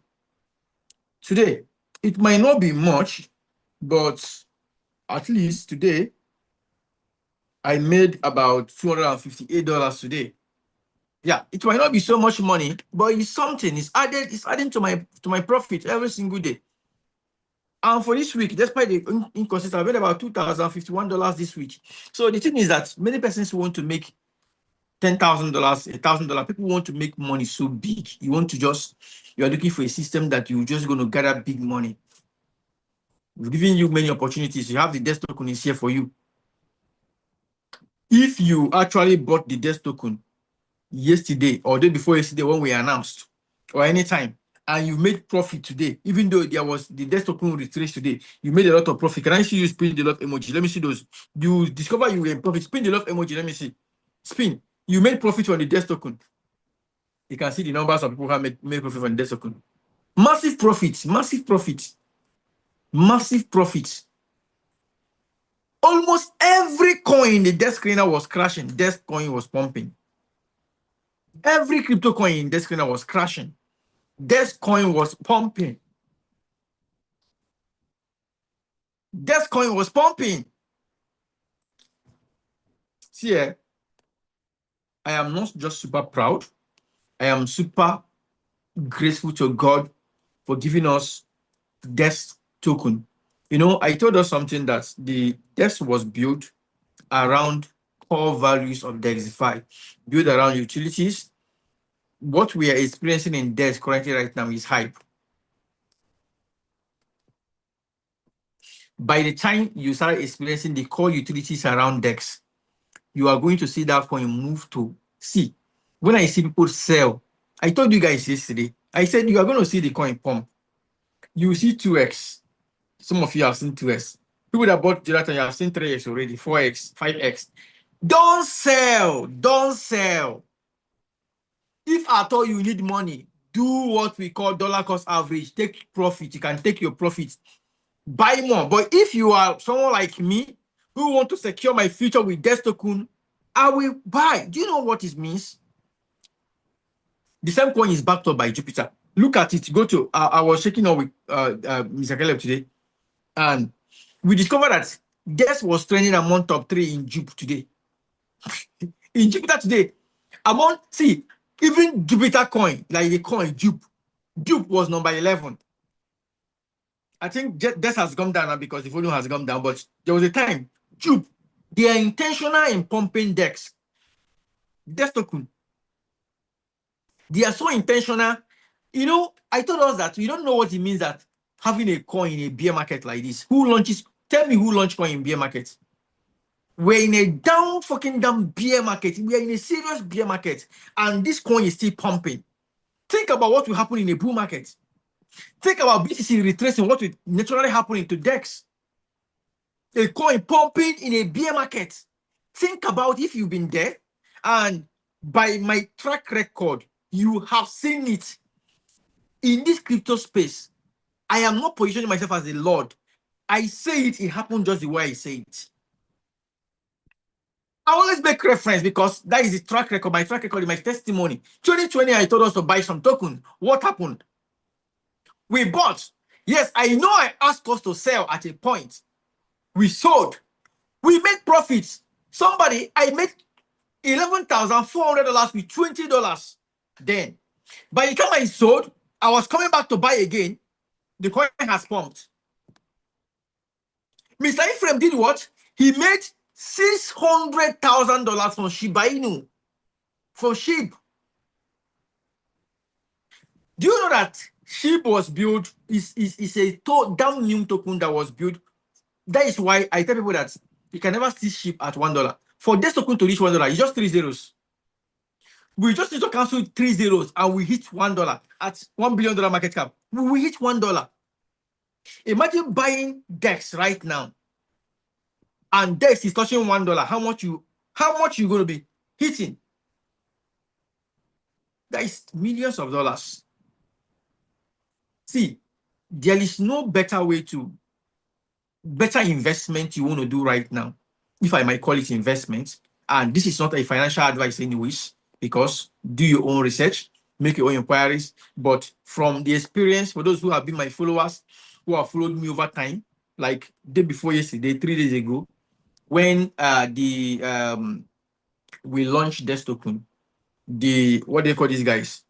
Today, it might not be much, but at least today, I made about $258 today. Yeah, it might not be so much money, but it's something. It's adding to my profit every single day. And for this week, despite the inconsistency, I made about $2,051 this week. So the thing is that many persons want to make $10,000, $1,000. People want to make money so big. You are looking for a system that you're just going to gather big money. We've given you many opportunities. You have the DEX token is here for you. If you actually bought the DEX token yesterday or day before yesterday when we announced, or anytime, and you made profit today, even though there was the DEX token retrace today, you made a lot of profit. Can I see you spin the love emoji? Let me see those. You discover you were in profit. Spin the love emoji. Let me see. Spin. You made profit on the DEX token. You can see the numbers of people who have made profit on the DEX token. Massive profits. Massive profits. Massive profits. Almost every coin in the DEX screener was crashing. DEX coin was pumping. Every crypto coin in DEX screener was crashing. DEX coin was pumping. DEX coin was pumping. See here, I am not just super proud. I am super grateful to God for giving us DEX token. You know, I told us something that the DEX was built around core values of Degxifi, built around utilities. What we are experiencing in DEX currently right now is hype. By the time you start experiencing the core utilities around DEX, you are going to see that coin move to C. When I see people sell, I told you guys yesterday, I said you are going to see the coin pump. You see 2x. Some of you have seen 2x. People that bought gelatin, you have seen 3x already, 4x, 5x. Don't sell. Don't sell. If at all you need money, do what we call dollar cost average. Take profit. You can take your profit. Buy more. But if you are someone like me who want to secure my future with DEX token, I will buy. Do you know what it means? The same coin is backed up by Jupiter. Look at it. Go to, I was checking out with Mr. Caleb today, and we discovered that DEX was trending among top 3 in Jupe today. In Jupiter today, see, even Jupiter coin, like the coin Jupe was number 11. I think DEX has gone down now because the volume has gone down, but there was a time, Jupe, they are intentional in pumping DEX token. They are so intentional. You know, I told us that we don't know what it means that having a coin in a bear market like this. Tell me who launched coin in bear market? We're in a down bear market. We are in a serious bear market, and this coin is still pumping. Think about what will happen in a bull market. Think about BTC retracing, what will naturally happen to DEX. A coin pumping in a bear market. Think about if you've been there, and by my track record, you have seen it in this crypto space. I am not positioning myself as a lord. I say it happened just the way I say it. I always make reference because that is the track record. My track record is my testimony. 2020, I told us to buy some token. What happened? We bought. Yes, I know I asked us to sell at a point. We sold. We made profits. I made $11,400 with $20. Then, by the time I sold, I was coming back to buy again. The coin has pumped. Mr. Ephraim did what? He made $600,000 from Shiba Inu. From SHIB. Do you know that SHIB was built, is a damn new token that was built? That is why I tell people that You can never still ship at $1. For Dex token to reach $1, it's just 3 zeros. We just need to cancel 3 zeros and we hit $1 at $1 billion market cap. We will hit $1. Imagine buying Dex right now, and Dex is touching $1. How much you going to be hitting? That is millions of dollars. See, there is no better investment you want to do right now, if I might call it investment. And this is not a financial advice anyways, because do your own research, make your own inquiries. But from the experience, for those who have been my followers, who have followed me over time, like day before yesterday, 3 days ago, when we launched Dex token, what do they call these guys?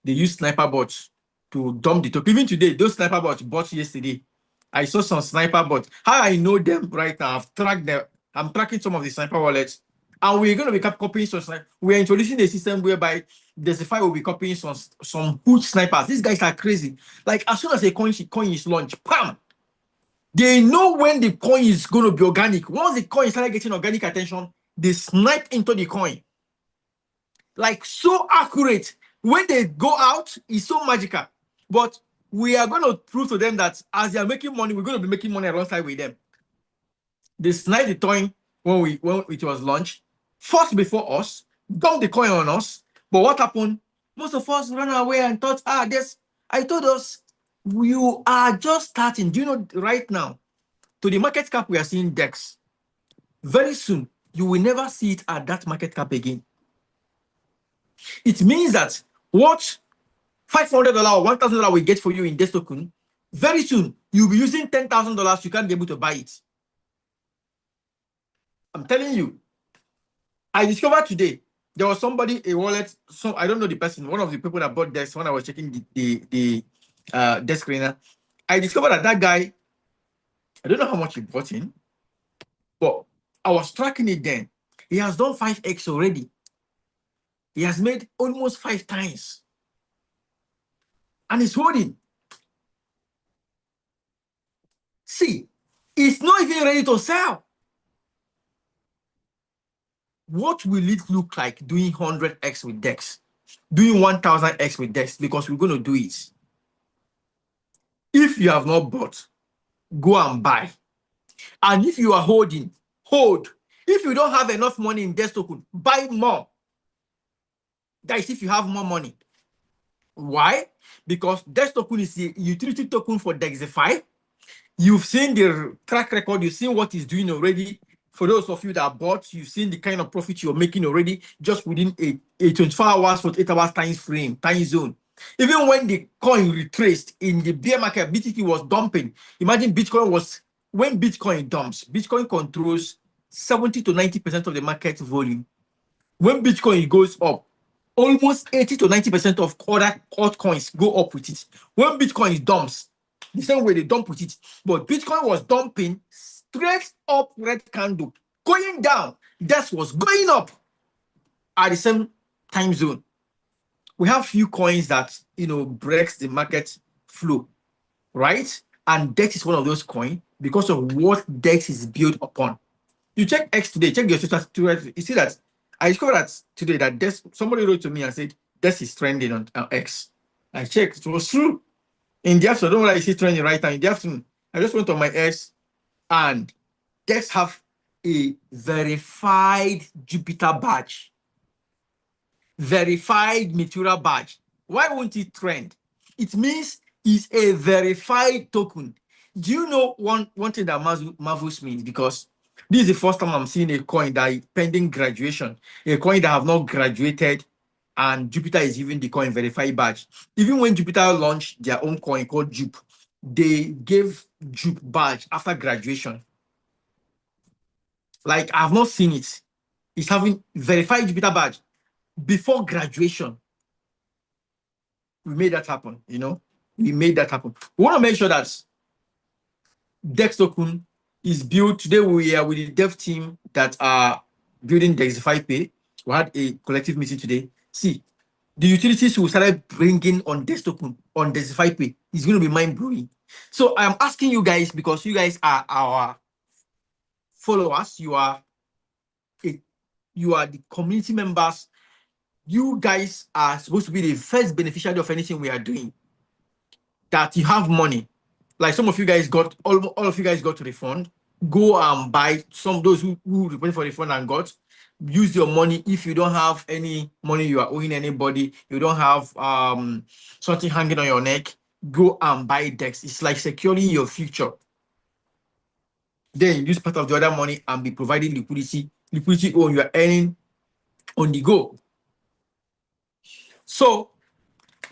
They use sniper bots to dump the token. Even today, those sniper bots bought yesterday. I saw some sniper bots. How I know them right now, I've tracked them. I'm tracking some of the sniper wallets. And we're going to be copying some snipers. We're introducing a system whereby Degxifi will be copying some huge snipers. These guys are crazy. Like, as soon as a coin is launched, bam! They know when the coin is going to be organic. Once the coin started getting organic attention, they snipe into the coin. Like, so accurate. When they go out, it's so magical. But we are going to prove to them that as they are making money, we're going to be making money alongside with them. They sniped the coin when it was launched, first before us, dumped the coin on us. But what happened? Most of us ran away and thought, I told us, you are just starting. Do you know right now, to the market cap we are seeing Dex, very soon, you will never see it at that market cap again. It means that what $500 or $1,000 we get for you in Dex token, very soon you'll be using $10,000. You can't be able to buy it. I'm telling you. I discovered today there was somebody, a wallet. So I don't know the person. One of the people that bought Dex when I was checking the Dex screener. I discovered that guy. I don't know how much he bought in, but I was tracking it then. He has done 5x already. He has made almost 5 times. And he's holding. See, it's not even ready to sell. What will it look like doing 100x with Dex? Doing 1000x with Dex? Because we're going to do it. If you have not bought, go and buy. And if you are holding, hold. If you don't have enough money in Dex token, buy more. That is if you have more money. Why? Because Dex token is a utility token for Degxifi. You've seen the track record, you've seen what it's doing already. For those of you that bought, you've seen the kind of profit you're making already just within a 24 hours, 48 hours time zone. Even when the coin retraced in the bear market, BTC was dumping. Imagine when Bitcoin dumps, Bitcoin controls 70 to 90% of the market volume. When Bitcoin goes up, almost 80 to 90% of other altcoins go up with it. When Bitcoin dumps, the same way they dump with it. But Bitcoin was dumping straight up red candle, going down. Dex was going up at the same time zone. We have few coins that breaks the market flow, right? And Dex is one of those coins because of what Dex is built upon. You check X today, check your social security, you see that I discovered that today that Dex, somebody wrote to me and said Dex is trending on X. I checked, it was true. In the afternoon, I don't know why it's trending right now. In the afternoon, I just went on my X and Dex have a verified Jupiter badge. Verified Meteora badge. Why won't it trend? It means it's a verified token. Do you know one thing that marvels me? Because this is the first time I'm seeing a coin that is pending graduation, a coin that have not graduated, and Jupiter is giving the coin verified badge. Even when Jupiter launched their own coin called Jupe, they gave Jupe badge after graduation. Like, I've not seen it. It's having verified Jupiter badge before graduation. We made that happen, We made that happen. We want to make sure that Dex token is built. Today we are with the dev team that are building Degxifi Pay. We had a collective meeting today. See, the utilities we started bringing on Dex token, on Degxifi Pay, is going to be mind-blowing. So I'm asking you guys, because you guys are our followers, you are the community members. You guys are supposed to be the first beneficiary of anything we are doing. That you have money. Like some of you guys got, all of you guys got to refund. Go and buy. Those who reported for refund and got, use your money. If you don't have any money you are owing anybody, you don't have something hanging on your neck, go and buy Dex. It's like securing your future. Then use part of the other money and be providing liquidity on you are earning on the go. So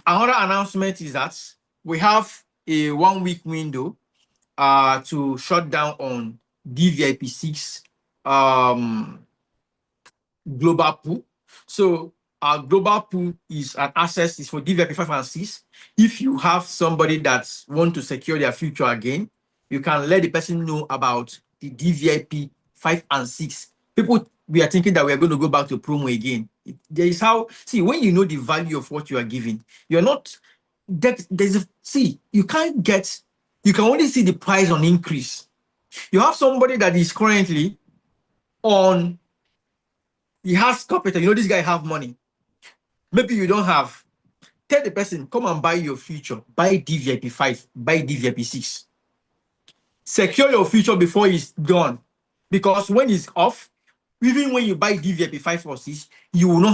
another announcement is that we have a 1 week window to shut down on DVIP 6 global pool. So our global pool is an access is for DVIP 5 and 6. If you have somebody that want to secure their future again, you can let the person know about the DVIP 5 and 6. People, we are thinking that we are going to go back to promo again. There is how, see, when you know the value of what you are giving, you're not, you can't get, you can only see the price on increase. You have somebody that is currently on, he has capital, you know, this guy have money. Maybe you don't have. Tell the person, come and buy your future. Buy DVIP 5, buy DVIP 6. Secure your future before it's done. Because when it's off, even when you buy DVIP 5 or 6, you will no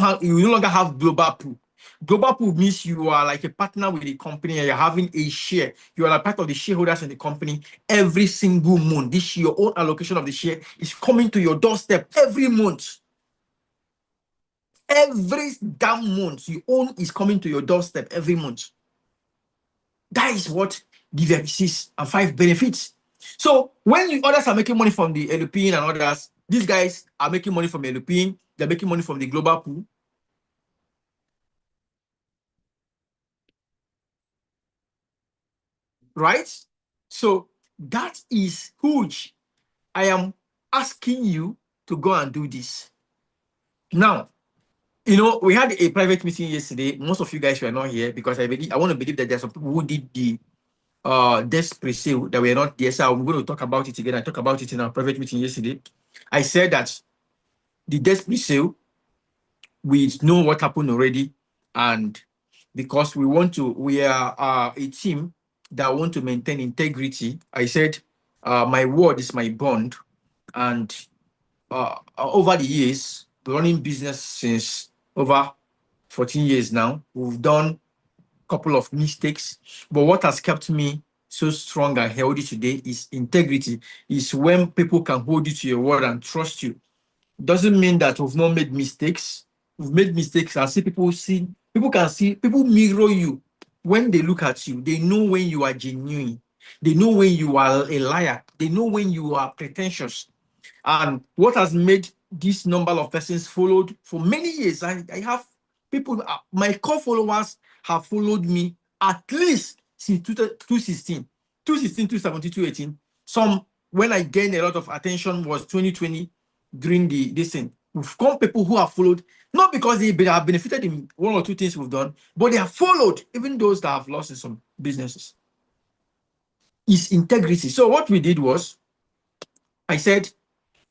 longer have global pool. Global pool means you are like a partner with the company and you're having a share. You are a part of the shareholders in the company every single month. This your own allocation of the share is coming to your doorstep every month. Every damn month you own is coming to your doorstep every month. That is what DVIP 6 and 5 benefits. So when others are making money from the LP and others, these guys are making money from LP, they're making money from the global pool. Right? So that is huge. I am asking you to go and do this. Now, you know, we had a private meeting yesterday. Most of you guys were not here because I want to believe that there's some people who did the this pre-sale that we're not there. So I'm going to talk about it again. I talked about it in our private meeting yesterday. I said that the desk pre-sale, we know what happened already, and because we are a team that want to maintain integrity. I said my word is my bond, and over the years, running business since over 14 years now, we've done a couple of mistakes, but what has kept me so strong and healthy today is integrity. Is when people can hold you to your word and trust you. Doesn't mean that we've not made mistakes. We've made mistakes and people mirror you. When they look at you, they know when you are genuine. They know when you are a liar. They know when you are pretentious. And what has made this number of persons followed for many years, I have people, my core followers have followed me at least since 2016, 2017, 2018. Some, when I gained a lot of attention, was 2020 during this thing. We've come people who have followed, not because they have benefited in one or two things we've done, but they have followed even those that have lost in some businesses. It's integrity. So what we did was, I said,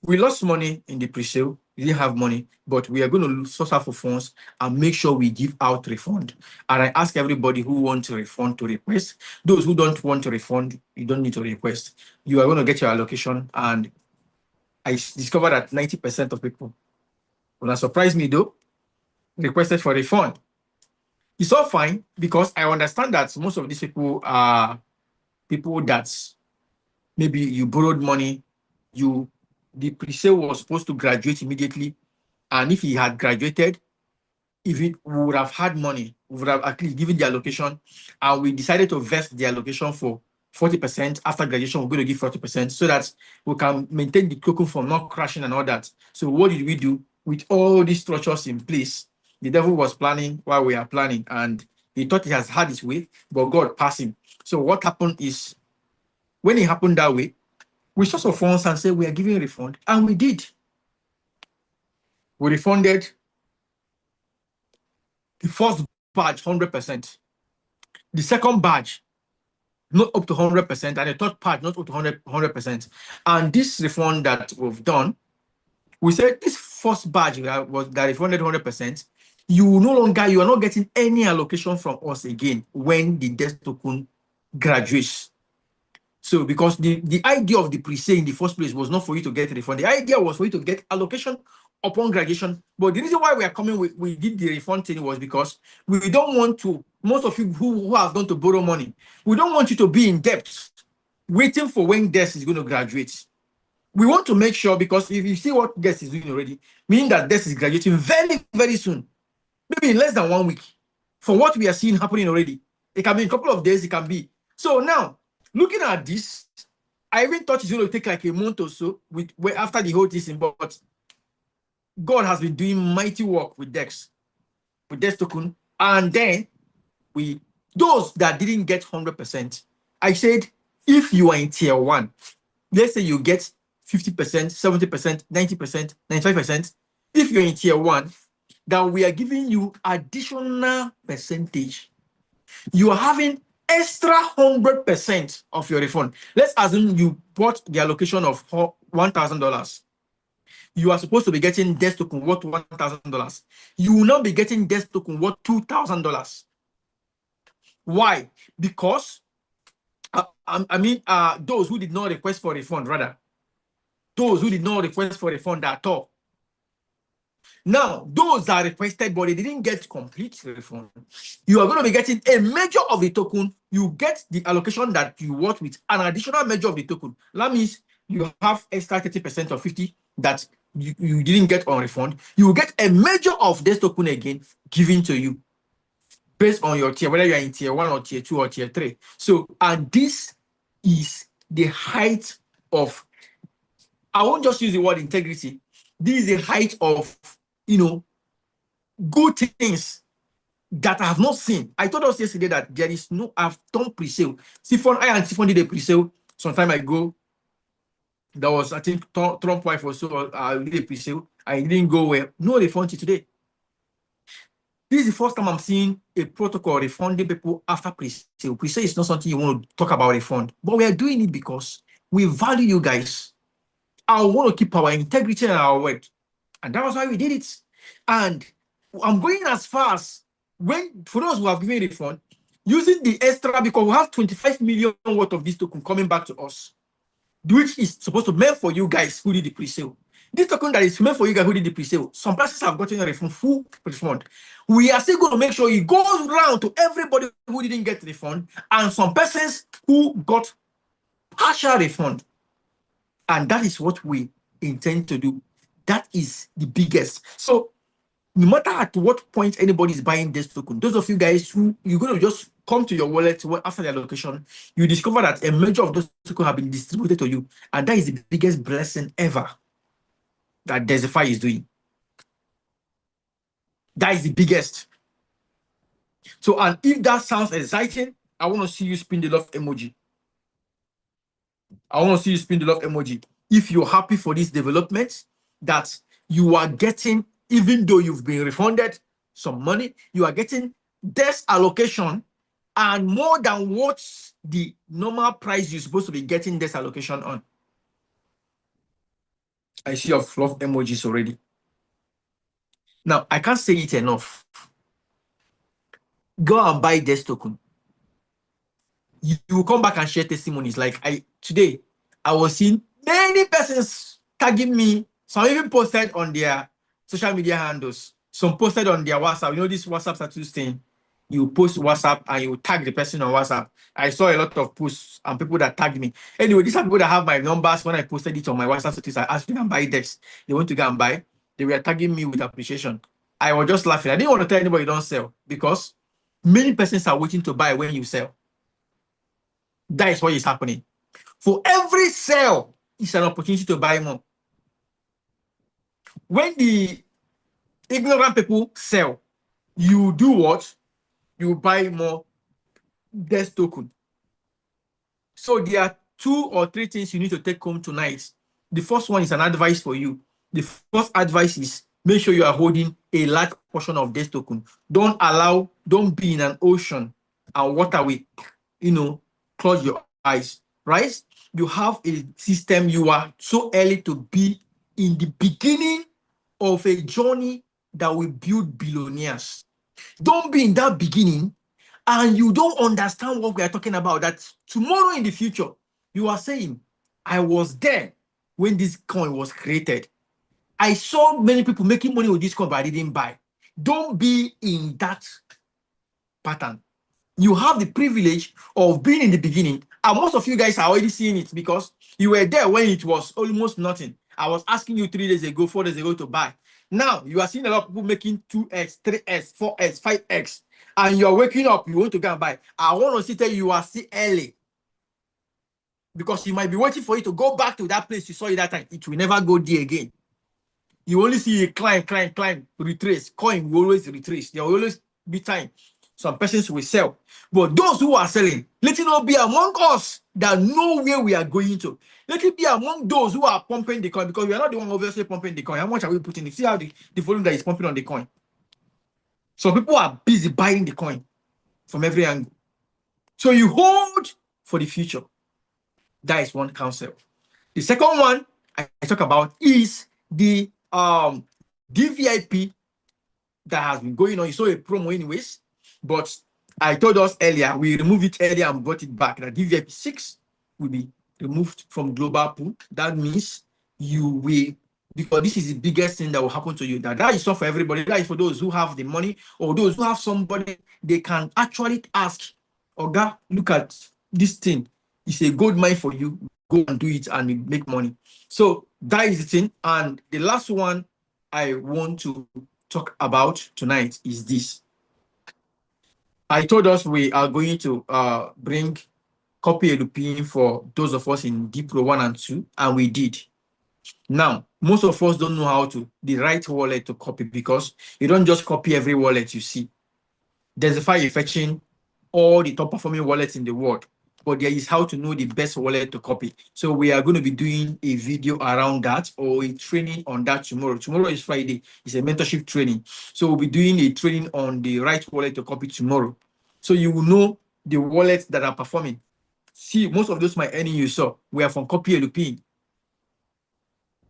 we lost money in the pre-sale. We didn't have money, but we are going to source out for funds and make sure we give out refund. And I ask everybody who wants to refund to request. Those who don't want to refund, you don't need to request. You are going to get your allocation. And I discovered that 90% of people, when that surprised me though, requested for refund. It's all fine because I understand that most of these people are people that maybe you borrowed money, the pre-sale was supposed to graduate immediately. And if he had graduated, if we would have had money, we would have at least given the allocation. And we decided to vest the allocation for 40%. After graduation, we're going to give 40% so that we can maintain the token from not crashing and all that. So what did we do? With all these structures in place, the devil was planning while we are planning, and he thought he has had his way, but God passed him. So what happened is, when it happened that way, we sourced of funds and said we are giving a refund, and we did. We refunded the first batch 100%. The second batch, not up to 100%, and the third part not up to 100%. And this refund that we've done, we said this first batch that refunded 100%, you are not getting any allocation from us again when the DEX token graduates. So because the idea of the pre-sale in the first place was not for you to get a refund. The idea was for you to get allocation upon graduation. But the reason why we are coming we did the refund thing was because we don't want to, most of you who have gone to borrow money, we don't want you to be in debt waiting for when DEX is going to graduate. We want to make sure, because if you see what DEX is doing already, meaning that DEX is graduating very, very soon, maybe in less than 1 week. For what we are seeing happening already, it can be in a couple of days, it can be. So now, looking at this, I even thought it's going to take like a month or so after the whole thing, but God has been doing mighty work with DEX token. And then those that didn't get 100%, I said, if you are in tier 1, let's say you get 50%, 70%, 90%, 95%, if you're in tier 1, that we are giving you additional percentage. You are having extra 100% of your refund. Let's assume you bought the allocation of $1,000. You are supposed to be getting DEX token worth $1,000. You will now be getting DEX token worth $2,000. Why? Because those who did not request for refund, rather, those who did not request for refund at all. Now, those that requested but they didn't get complete refund, you are going to be getting a measure of the token. You get the allocation that you want with an additional measure of the token. That means you have extra 30% or 50 that you didn't get on refund. You will get a measure of this token again given to you based on your tier, whether you are in tier 1 or tier 2 or tier 3. So, and this is the height of, I won't just use the word integrity. This is the height of, good things that I have not seen. I told us yesterday that there is no, I've done pre-sale. I and Siphon did a pre-sale some time ago. That was, I think, Trump wife or so, did a pre-sale. I didn't go well. No refund till today. This is the first time I'm seeing a protocol refunding people after pre-sale. Pre-sale is not something you want to talk about refund, but we are doing it because we value you guys. I want to keep our integrity and our word. And that was why we did it. And I'm going as far as, for those who have given refund, using the extra, because we have 25 million worth of this token coming back to us, which is supposed to be meant for you guys who did the pre-sale. This token that is meant for you guys who did the pre-sale, some persons have gotten a refund, full refund. We are still going to make sure it goes round to everybody who didn't get refund, and some persons who got partial refund. And that is what we intend to do. That is the biggest. So no matter at what point anybody is buying this token, those of you guys who you're going to just come to your wallet after the allocation, you discover that a major of those tokens have been distributed to you. And that is the biggest blessing ever that Degxifi is doing. That is the biggest. So, and if that sounds exciting, I want to see you spin the love emoji. I want to see you spin the love emoji. If you're happy for this development, that you are getting, even though you've been refunded some money, you are getting this allocation and more than what's the normal price you're supposed to be getting this allocation on. I see your love emojis already. Now, I can't say it enough. Go and buy this token. You will come back and share testimonies. Like today, I was seeing many persons tagging me. Some even posted on their social media handles. Some posted on their WhatsApp. You know this WhatsApp status thing. You post WhatsApp and you tag the person on WhatsApp. I saw a lot of posts and people that tagged me. Anyway, these are people that have my numbers. When I posted it on my WhatsApp status, I asked them to buy DEX. They want to go and buy. They were tagging me with appreciation. I was just laughing. I didn't want to tell anybody don't sell because many persons are waiting to buy when you sell. That is what is happening. For every sale, it's an opportunity to buy more. When the ignorant people sell, you do what? You buy more DEX token. So there are 2 or 3 things you need to take home tonight. The first one is an advice for you. The first advice is make sure you are holding a large portion of DEX token. Don't be in an ocean and waterway, close your eyes, right? You have a system. You are so early to be in the beginning of a journey that will build billionaires. Don't be in that beginning and you don't understand what we are talking about. That tomorrow in the future, you are saying, I was there when this coin was created. I saw many people making money with this coin, but I didn't buy. Don't be in that pattern. You have the privilege of being in the beginning, and most of you guys are already seeing it because you were there when it was almost nothing. I was asking you 3 days ago, 4 days ago to buy. Now you are seeing a lot of people making 2x, 3x, 4x, 5x, and you're waking up, you want to go and buy. I want to see tell you are still early because you might be waiting for it to go back to that place you saw it that time. It will never go there again. You only see a climb, retrace. Coin will always retrace. There will always be time. Some persons will sell. But those who are selling, let it not be among us that know where we are going to. Let it be among those who are pumping the coin, because we are not the one obviously pumping the coin. How much are we putting in? See how the volume that is pumping on the coin. So people are busy buying the coin from every angle. So you hold for the future. That is one concept. The second one I talk about is the DVIP that has been going on. You saw a promo anyways, but I told us earlier, we removed it earlier and brought it back. The DVIP 6 will be removed from global pool. That means you will, because this is the biggest thing that will happen to you. That is not for everybody. That is for those who have the money or those who have somebody they can actually ask, Oga, look at this thing. It's a gold mine for you. Go and do it and make money. So that is the thing. And the last one I want to talk about tonight is this. I told us we are going to bring copy LP for those of us in D Pro 1 and 2, and we did. Now, most of us don't know how to, the right wallet to copy, because you don't just copy every wallet you see. Degxifi is fetching all the top performing wallets in the world, but there is how to know the best wallet to copy. So we are going to be doing a video around that, or a training on that tomorrow. Tomorrow is Friday. It's a mentorship training. So we'll be doing a training on the right wallet to copy tomorrow. So you will know the wallets that are performing. See, most of those my earning you saw were from copy LP.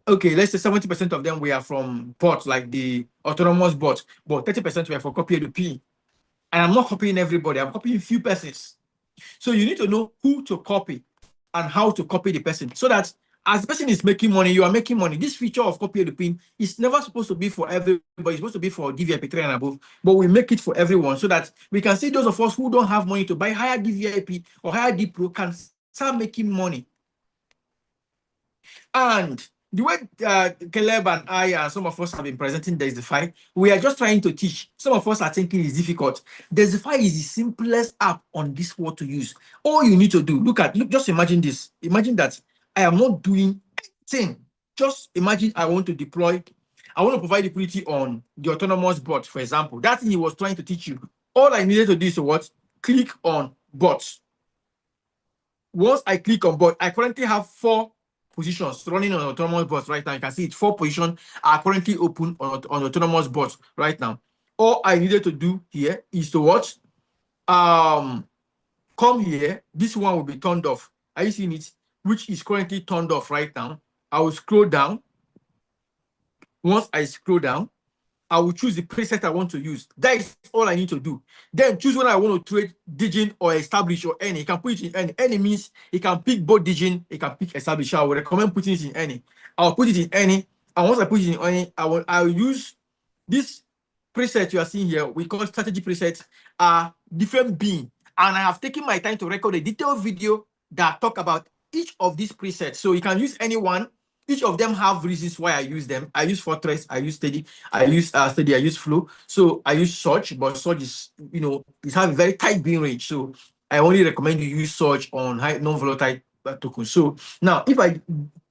Okay, let's say 70% of them were from bots, like the autonomous bots, but 30% were for copy LP. And I'm not copying everybody, I'm copying few persons. So you need to know who to copy and how to copy the person, so that as the person is making money, you are making money. This feature of copy the pin is never supposed to be for everybody. It's supposed to be for DVIP 3 and above, but we make it for everyone so that we can see those of us who don't have money to buy higher DVIP or higher D Pro can start making money. And the way Caleb and I and some of us have been presenting Degxifi, we are just trying to teach. Some of us are thinking it's difficult. Degxifi is the simplest app on this world to use. All you need to do, just imagine this. Imagine that I am not doing anything. Just imagine I want to deploy, I want to provide liquidity on the autonomous bot, for example. That thing he was trying to teach you. All I needed to do is what? Click on bots. Once I click on bot, I currently have 4 positions running on autonomous bots right now. You can see it, 4 positions are currently open on autonomous bots right now. All I needed to do here is to watch. Come here. This one will be turned off. Are you seeing it? Which is currently turned off right now. I will scroll down. Once I scroll down, I will choose the preset I want to use. That is all I need to do. Then choose when I want to trade Digin or establish or any. You can put it in any. Any means you can pick both Digin, you can pick establish. I would recommend putting it in any. I'll put it in any. And once I put it in any, I'll use this preset you are seeing here. We call strategy presets, are different being. And I have taken my time to record a detailed video that talk about each of these presets. So you can use any one. Each of them have reasons why I use them. I use Fortress, I use Steady, I use Steady, I use Flow. So I use Surge, but Surge is, it has a very tight being range. So I only recommend you use Surge on high non-volatile tokens. So now, if I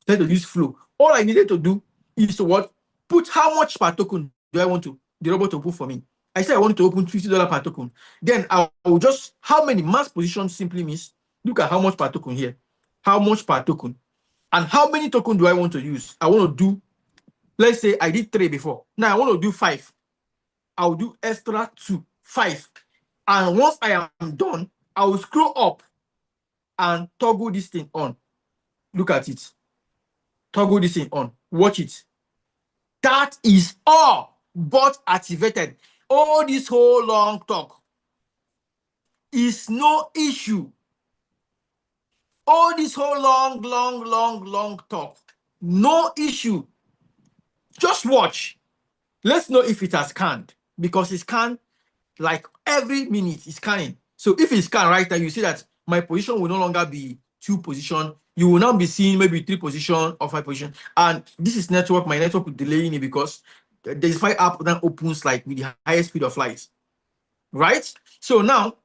try to use Flow, all I needed to do is to what? Put how much per token do I want the robot to put for me. I said I want to open $50 per token. Then I will just, how many mass positions simply means, look at how much per token here. How much per token? And how many tokens do I want to use? I want to do, let's say I did 3 before. Now I want to do 5. I'll do extra 2, 5. And once I am done, I will scroll up and toggle this thing on. Look at it. Toggle this thing on. Watch it. That is all bot activated. All this whole long talk is no issue. All this whole long talk, no issue. Just watch. Let's know if it has scanned, because it's scanned like every minute it's scanning. So if it's scanned right now, you see that my position will no longer be 2 position. You will now be seeing maybe 3 position or 5 position. And this is network. My network will delaying it because the Degxifi app then opens like with the highest speed of light. Right? So now,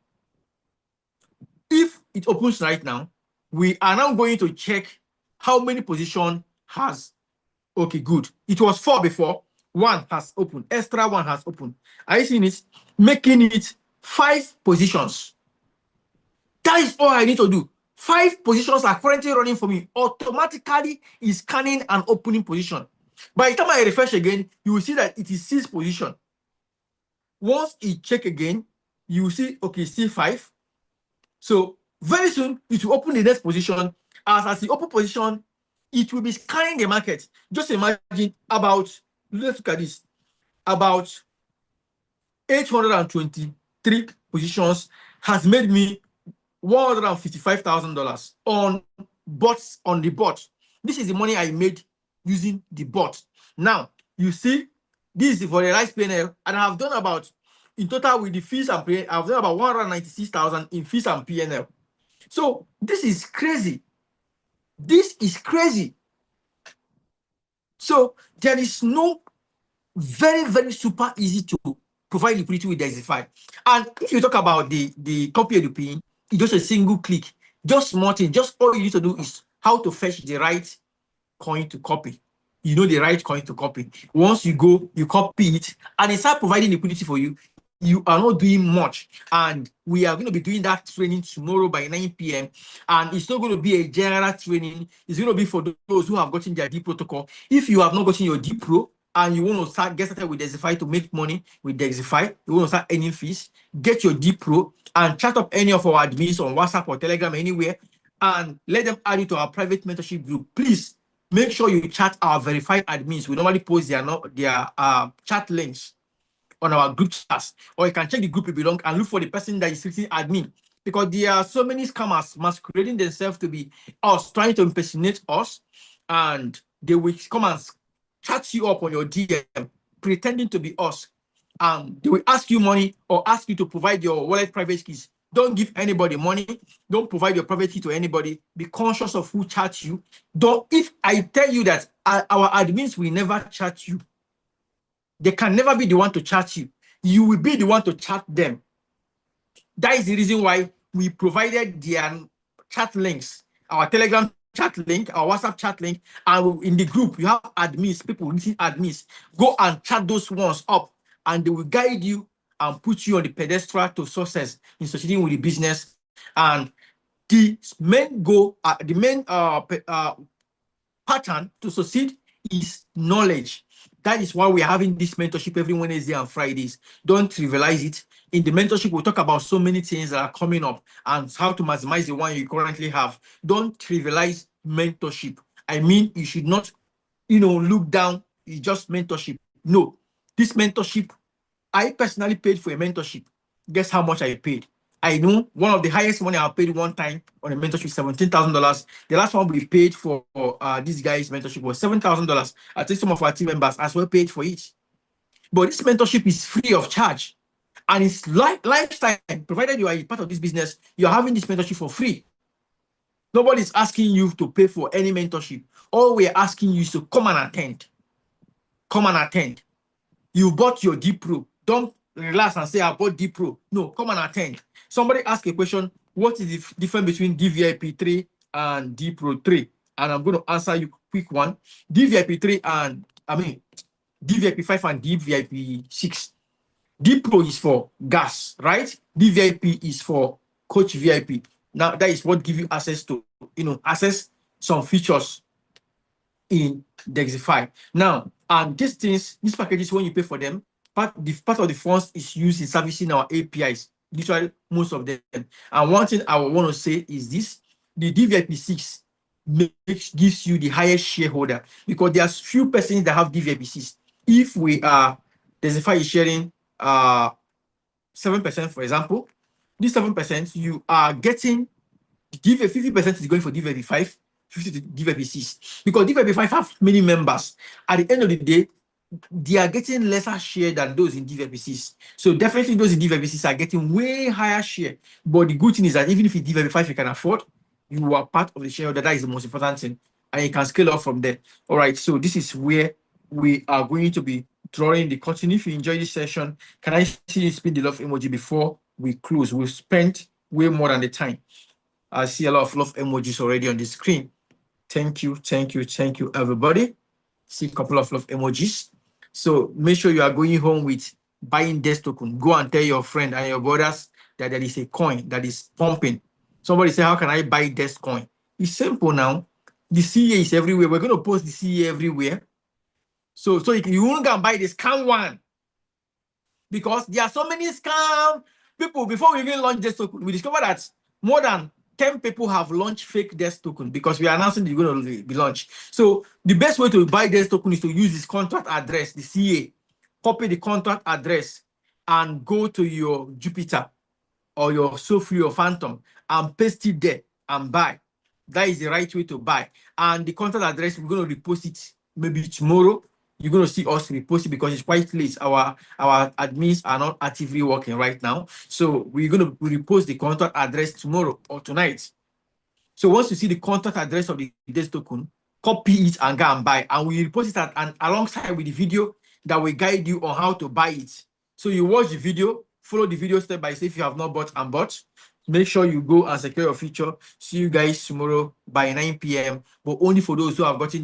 if it opens right now, we are now going to check how many position has. Okay, good. It was 4 before. 1 has opened. Extra 1 has opened. Are you seeing it? Making it 5 positions. That is all I need to do. 5 positions are currently running for me. Automatically is scanning and opening position. By the time I refresh again, you will see that it is 6 position. Once it check again, you will see, okay, still 5. So very soon it will open the next position. As the open position, it will be scanning the market. Just imagine about, let's look at this, about 823 positions has made me $155,000 on bots, on the bot. This is the money I made using the bot. Now, you see, this is for the rice PNL, and I have done about, in total with the fees and PNL, I've done about 196,000 in fees and PNL. So this is crazy. This is crazy. So there is no very super easy to provide liquidity with Degxifi. And if you talk about the copy edupin, it's just a single click, just small thing. Just all you need to do is how to fetch the right coin to copy. You know the right coin to copy. Once you go, you copy it, and it starts providing liquidity for you. You are not doing much, and we are going to be doing that training tomorrow by 9 p.m. And it's not going to be a general training. It's going to be for those who have gotten their D protocol. If you have not gotten your D Pro and you want to get started with Degxifi to make money with Degxifi, you want to start earning fees, get your D Pro and chat up any of our admins on WhatsApp or Telegram, anywhere, and let them add you to our private mentorship group. Please make sure you chat our verified admins. We normally post their chat links on our group chats, or you can check the group you belong and look for the person that is sitting admin, because there are so many scammers masquerading themselves to be us, trying to impersonate us, and they will come and chat you up on your DM pretending to be us, and they will ask you money or ask you to provide your wallet private keys. Don't give anybody money. Don't provide your private key to anybody. Be conscious of who chats you. Don't. If I tell you that our admins will never chat you, they can never be the one to chat you. You will be the one to chat them. That is the reason why we provided their chat links, our Telegram chat link, our WhatsApp chat link, and in the group, you have admins, people written admins. Go and chat those ones up, and they will guide you and put you on the pedestal to success in succeeding with the business. And the main goal, the main pattern to succeed is knowledge. That is why we are having this mentorship every Wednesday and Fridays. Don't trivialize it. In the mentorship, we'll talk about so many things that are coming up and how to maximize the one you currently have. Don't trivialize mentorship. I mean, you should not, look down. It's just mentorship. No, this mentorship, I personally paid for a mentorship. Guess how much I paid? I know one of the highest money I paid one time on a mentorship, $17,000. The last one we paid for this guy's mentorship was $7,000. I think some of our team members as well paid for it. But this mentorship is free of charge. And it's lifetime. Provided you are a part of this business, you're having this mentorship for free. Nobody's asking you to pay for any mentorship. All we're asking you is to come and attend. Come and attend. You bought your D Pro. Don't relax and say, I bought D Pro. No, come and attend. Somebody asked a question, what is the difference between DVIP 3 and D Pro 3? And I'm going to answer you quick one. DVIP 3 DVIP 5 and DVIP 6. D Pro is for gas, right? DVIP is for Coach VIP. Now, that is what gives you access to, access some features in Degxifi. Now, and these packages, when you pay for them, part of the funds is used in servicing our APIs, literally most of them. And one thing I want to say is this: the DVIP6 gives you the highest shareholder, because there's few persons that have DVIP6. If we are Degxifi is sharing 7%, for example, this 7% you are getting, 50% is going for DVIP5, 50 to DVIP6, because DVIP5 have many members. At the end of the day, they are getting lesser share than those in DVIP6. So definitely those in DVIP6 are getting way higher share. But the good thing is that even if it's DVIP5 you can afford, you are part of the shareholder. That is the most important thing. And you can scale up from there. All right. So this is where we are going to be drawing the curtain. If you enjoy this session, can I see you spin the love emoji before we close? We've spent way more than the time. I see a lot of love emojis already on the screen. Thank you, everybody. See a couple of love emojis. So make sure you are going home with buying DEX token. Go and tell your friend and your brothers that there is a coin that is pumping. Somebody say, how can I buy DEX coin? It's simple now. The CA is everywhere. We're going to post the CA everywhere. So you won't go and buy the scam one, because there are so many scam people. Before we even launch DEX token, we discovered that more than 10 people have launched fake DEX token, because we are announcing it's going to be launched. So the best way to buy DEX token is to use this contract address, the CA. Copy the contract address and go to your Jupiter or your Sofree or Phantom and paste it there and buy. That is the right way to buy. And the contract address, we're going to repost it maybe tomorrow. You're going to see us repost it because it's quite late. Our admins are not actively working right now. So we're going to repost the contract address tomorrow or tonight. So once you see the contract address of the DEX token, copy it and go and buy. And we repost it and alongside with the video that will guide you on how to buy it. So you watch the video, follow the video step by step. If you have not bought and bought, make sure you go and secure your future. See you guys tomorrow by 9 p.m. But only for those who have gotten